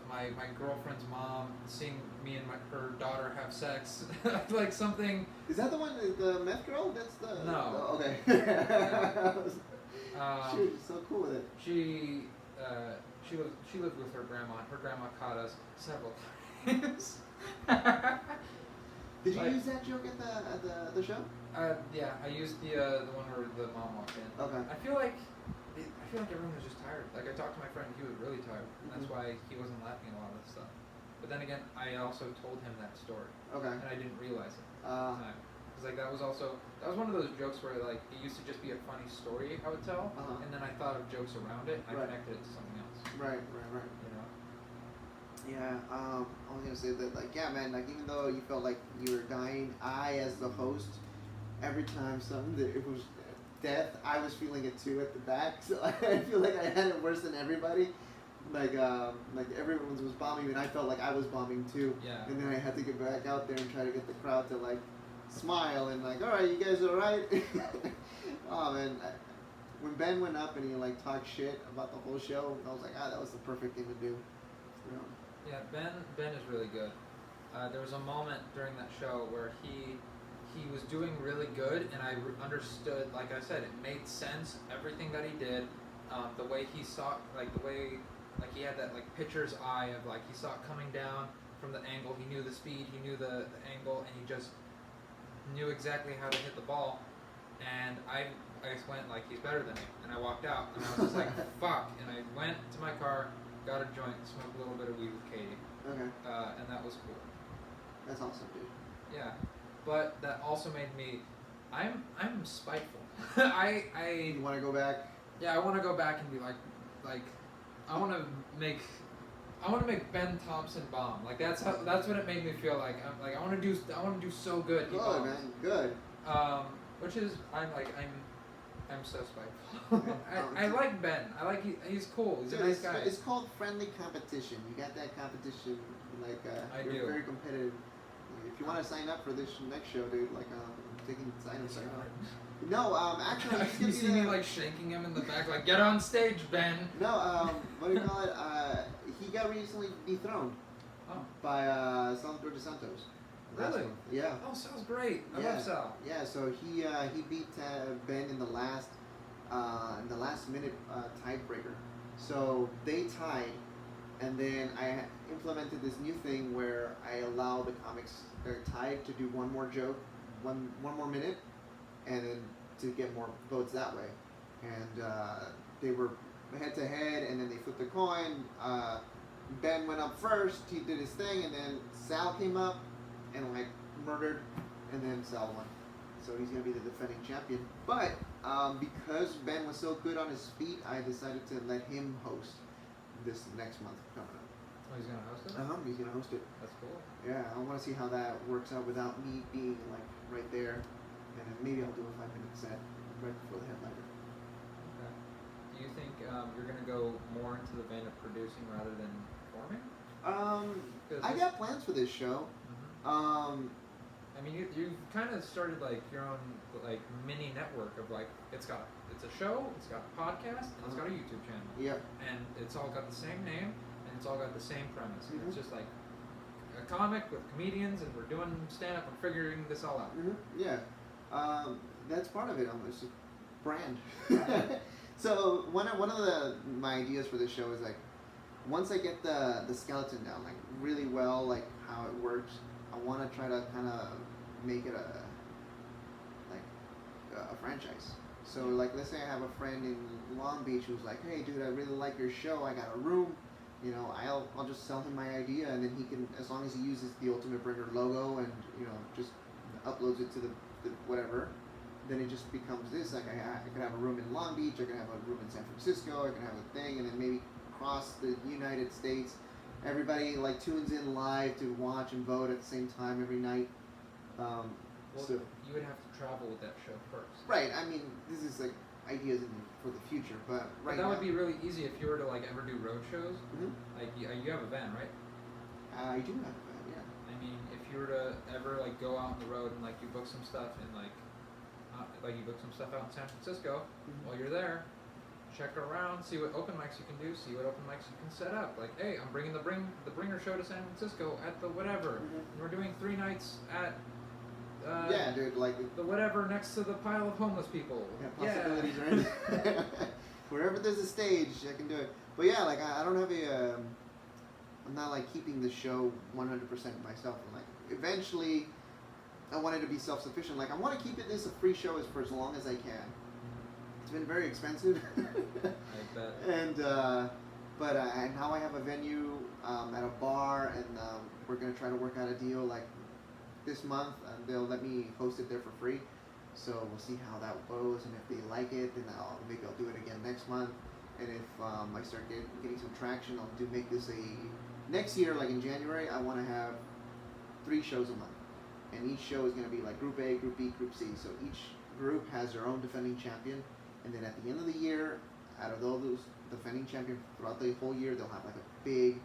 my girlfriend's mom seeing me and her daughter have sex. Like something. Is that the one, the meth girl? That's the. No. Okay. She's so cool with it. She lived with her grandma. Her grandma caught us several times. Did you use that joke at the show? Yeah, I used the one where the mom walked in. Okay. I feel like everyone was just tired. Like I talked to my friend, he was really tired. And that's why he wasn't laughing at a lot of this stuff. But then again, I also told him that story. Okay. And I didn't realize it at the time. Because like that was one of those jokes where like it used to just be a funny story I would tell, and then I thought of jokes around it. And I connected it to something else. Right. You know. Yeah. I was gonna say that like yeah, man. Like even though you felt like you were dying, I as the host every time it was death, I was feeling it too at the back. So I feel like I had it worse than everybody. Like everyone was bombing, and I felt like I was bombing too. Yeah. And then I had to get back out there and try to get the crowd to like smile and like, all right, you guys all right? Oh man, when Ben went up and he like talked shit about the whole show, I was like, that was the perfect thing to do. You know? Yeah, Ben is really good. There was a moment during that show where he was doing really good, and I understood. Like I said, it made sense. Everything that he did, the way he saw, like the way, like he had that like pitcher's eye of like he saw it coming down from the angle. He knew the speed, he knew the angle, and he just knew exactly how to hit the ball. And I just went like, he's better than me, and I walked out, and I was just like, fuck. And I went to my car, got a joint, smoked a little bit of weed with Katie. Okay. And that was cool. That's awesome, dude. Yeah, but that also made me, I'm spiteful. You want to go back? Yeah, I want to go back and be like I want to make Ben Thompson bomb. Like that's what it made me feel like. I want to do so good. Good, man. Good. Which is I'm so spiteful. I like Ben. He's cool. He's a nice guy. It's called friendly competition. You got that competition. Like you're very competitive. If you want to sign up for this next show, dude, like taking sign up. No, actually, you see me like shaking him in the back, like get on stage, Ben. No, what do you call it? He got recently dethroned by Salvador de Santos. Really? Yeah. Oh, Sal's great. I love Sal. Yeah, so he beat Ben in the last minute tiebreaker. So they tied, and then I implemented this new thing where I allow the comics that are tied to do one more joke, one more minute, and then to get more votes that way. And they were head to head, and then they flipped the coin. Ben went up first. He did his thing, and then Sal came up and like murdered, and then Sal won. So he's gonna be the defending champion. But because Ben was so good on his feet, I decided to let him host this next month coming up. Oh, he's gonna host it? He's gonna host it. That's cool. Yeah, I want to see how that works out without me being like right there, and then maybe I'll do a 5-minute set right before the headliner. Okay. Do you think you're gonna go more into the vein of producing rather than performing? I got plans for this show. Mm-hmm. I mean, you kind of started like your own like mini network of like it's a show, it's got a podcast, and it's got a YouTube channel. Yep. And it's all got the same name, and it's all got the same premise. Mm-hmm. It's just like a comic with comedians, and we're doing stand up and figuring this all out. Mm-hmm. Yeah. That's part of it. It's a brand. So one of my ideas for this show is like, once I get the skeleton down like really well, like how it works, I want to try to kind of make it a franchise. So like, let's say I have a friend in Long Beach who's like, hey dude, I really like your show. I got a room. You know, I'll just sell him my idea, and then he can, as long as he uses the Ultimate Bringer logo and just uploads it to the whatever, then it just becomes this. Like I could have a room in Long Beach, I could have a room in San Francisco, I could have a thing, and then maybe across the United States, everybody like tunes in live to watch and vote at the same time every night. So you would have to travel with that show first. Right. I mean, this is like ideas for the future, but right now, that would be really easy if you were to like ever do road shows. Mm-hmm. Like you have a van, right? I do have a van, yeah. I mean, if you were to ever like go out on the road and like you book some stuff in like you book some stuff out in San Francisco, while you're there, check around, see what open mics you can do, see what open mics you can set up. Like, hey, I'm bringing the Bringer show to San Francisco at the whatever, and we're doing 3 nights at yeah, dude, like the whatever next to the pile of homeless people. Yeah, possibilities are in. Wherever there's a stage, I can do it. But yeah, like I don't have I'm not like keeping the show 100% myself. I'm like, eventually, I wanted to be self-sufficient. Like I want to keep this a free show for as long as I can. It's been very expensive. I bet. And but now I have a venue at a bar, and we're gonna try to work out a deal like this month. They'll let me host it there for free. So we'll see how that goes, and if they like it, then maybe I'll do it again next month. And if I start getting some traction, I'll make this next year, like in January. I want to have 3 shows a month, and each show is going to be like Group A, Group B, Group C. So each group has their own defending champion, and then at the end of the year, out of all those defending champions throughout the whole year, they'll have like a big,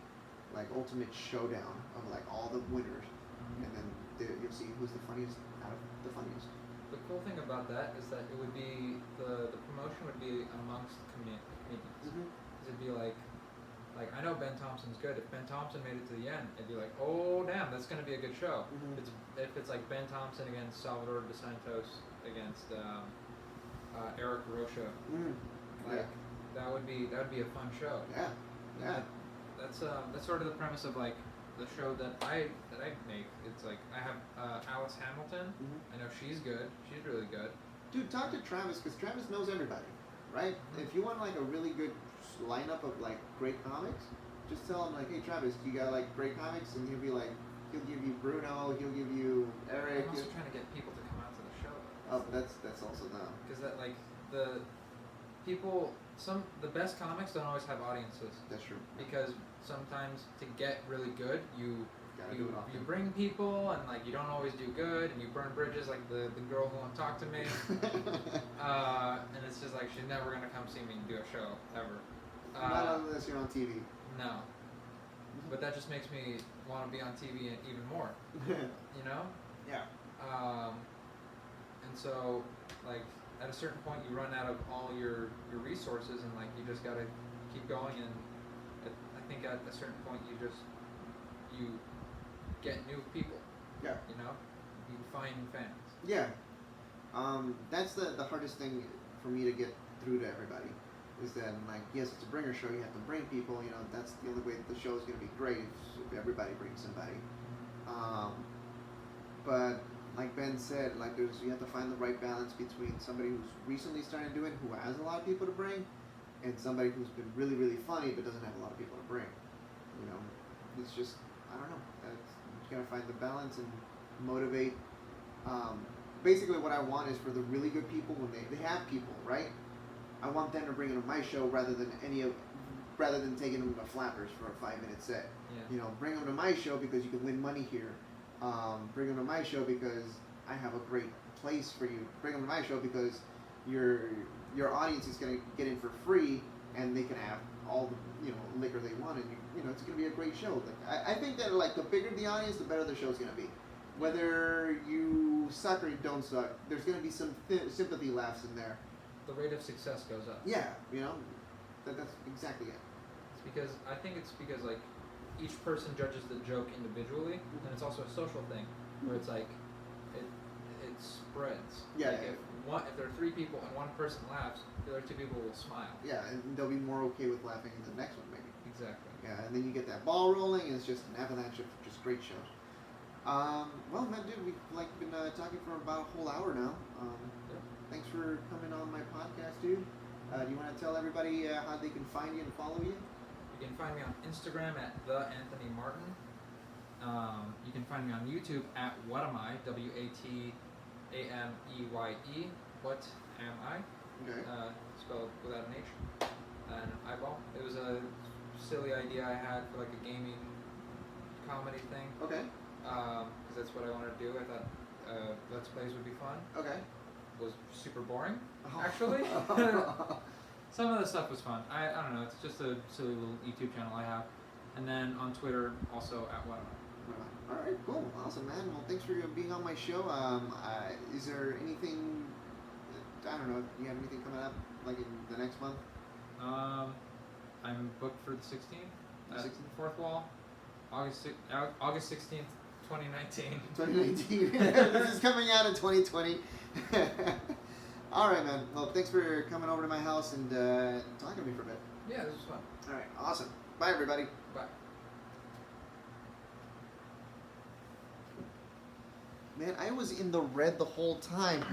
like ultimate showdown of like all the winners, and then you'll see who's the funniest out of the funniest. The cool thing about that is that it would be the promotion would be amongst comedians. It'd be like I know Ben Thompson's good. If Ben Thompson made it to the end, it'd be like, oh damn, that's gonna be a good show. If it's like Ben Thompson against Salvador dos Santos against Eric Rocha, that would be a fun show. Yeah. That's sort of the premise of like the show that I make. It's like I have Alice Hamilton. I know she's good. She's really good. Dude, talk to Travis, because Travis knows everybody, right? If you want like a really good lineup of like great comics, just tell him like, hey Travis, you got like great comics, and he'll give you Bruno, he'll give you Eric. I'm also trying to get people to come out to the show. Oh, that's also now. Because that like the best comics don't always have audiences. That's true. Because sometimes to get really good, you bring people, and like you don't always do good, and you burn bridges, like the girl who won't talk to me, and it's just like she's never gonna come see me and do a show ever. Not unless you're on TV. No, but that just makes me want to be on TV even more. You know? Yeah. And so like at a certain point you run out of all your resources, and like you just gotta keep going, and I think at a certain point you get new people. Yeah. You know, you find fans. Yeah. That's the hardest thing for me to get through to everybody, is that like, yes, it's a bringer show, you have to bring people, you know, that's the only way that the show is going to be great, if everybody brings somebody. But like Ben said, like you have to find the right balance between somebody who's recently starting to do it, who has a lot of people to bring, and somebody who's been really, really funny but doesn't have a lot of people to bring. You know, it's just, I don't know. You gotta find the balance and motivate. Basically, what I want is for the really good people, when they have people, right? I want them to bring them to my show rather than taking them to Flappers for a 5-minute set. Yeah. You know, bring them to my show because you can win money here. Bring them to my show because I have a great place for you. Bring them to my show because your audience is going to get in for free, and they can have all the liquor they want, and it's going to be a great show. Like, I think that like the bigger the audience, the better the show's going to be. Whether you suck or you don't suck, there's going to be some sympathy laughs in there. The rate of success goes up. Yeah, that's exactly it. I think it's because like each person judges the joke individually, and it's also a social thing where it's like it spreads. Yeah. Like if there are 3 people and one person laughs, the other 2 people will smile. Yeah, and they'll be more okay with laughing in the next one, maybe. Exactly. Yeah, and then you get that ball rolling, and it's just an avalanche of just great shows. Well, man, dude, we've been talking for about a whole hour now. Thanks for coming on my podcast, dude. Do you want to tell everybody how they can find you and follow you? You can find me on Instagram at @TheAnthonyMartin. You can find me on YouTube at What Am I? WATAMEYE. What am I? Okay. Spelled without an H. And eyeball. It was a silly idea I had for like a gaming comedy thing. Okay. Because that's what I wanted to do. I thought Let's Plays would be fun. Okay. Was super boring, actually. Some of the stuff was fun. I don't know. It's just a silly little YouTube channel I have. And then on Twitter, also at What Am I? All right, cool, awesome, man. Well, thanks for being on my show. Is there anything? I don't know. Do you have anything coming up like in the next month? I'm booked for the 16th. 16th, Fourth Wall, August 16th, 2019. 2019. This is coming out in 2020. All right, man. Well, thanks for coming over to my house and talking to me for a bit. Yeah, this was fun. All right, awesome. Bye, everybody. Bye. Man, I was in the red the whole time.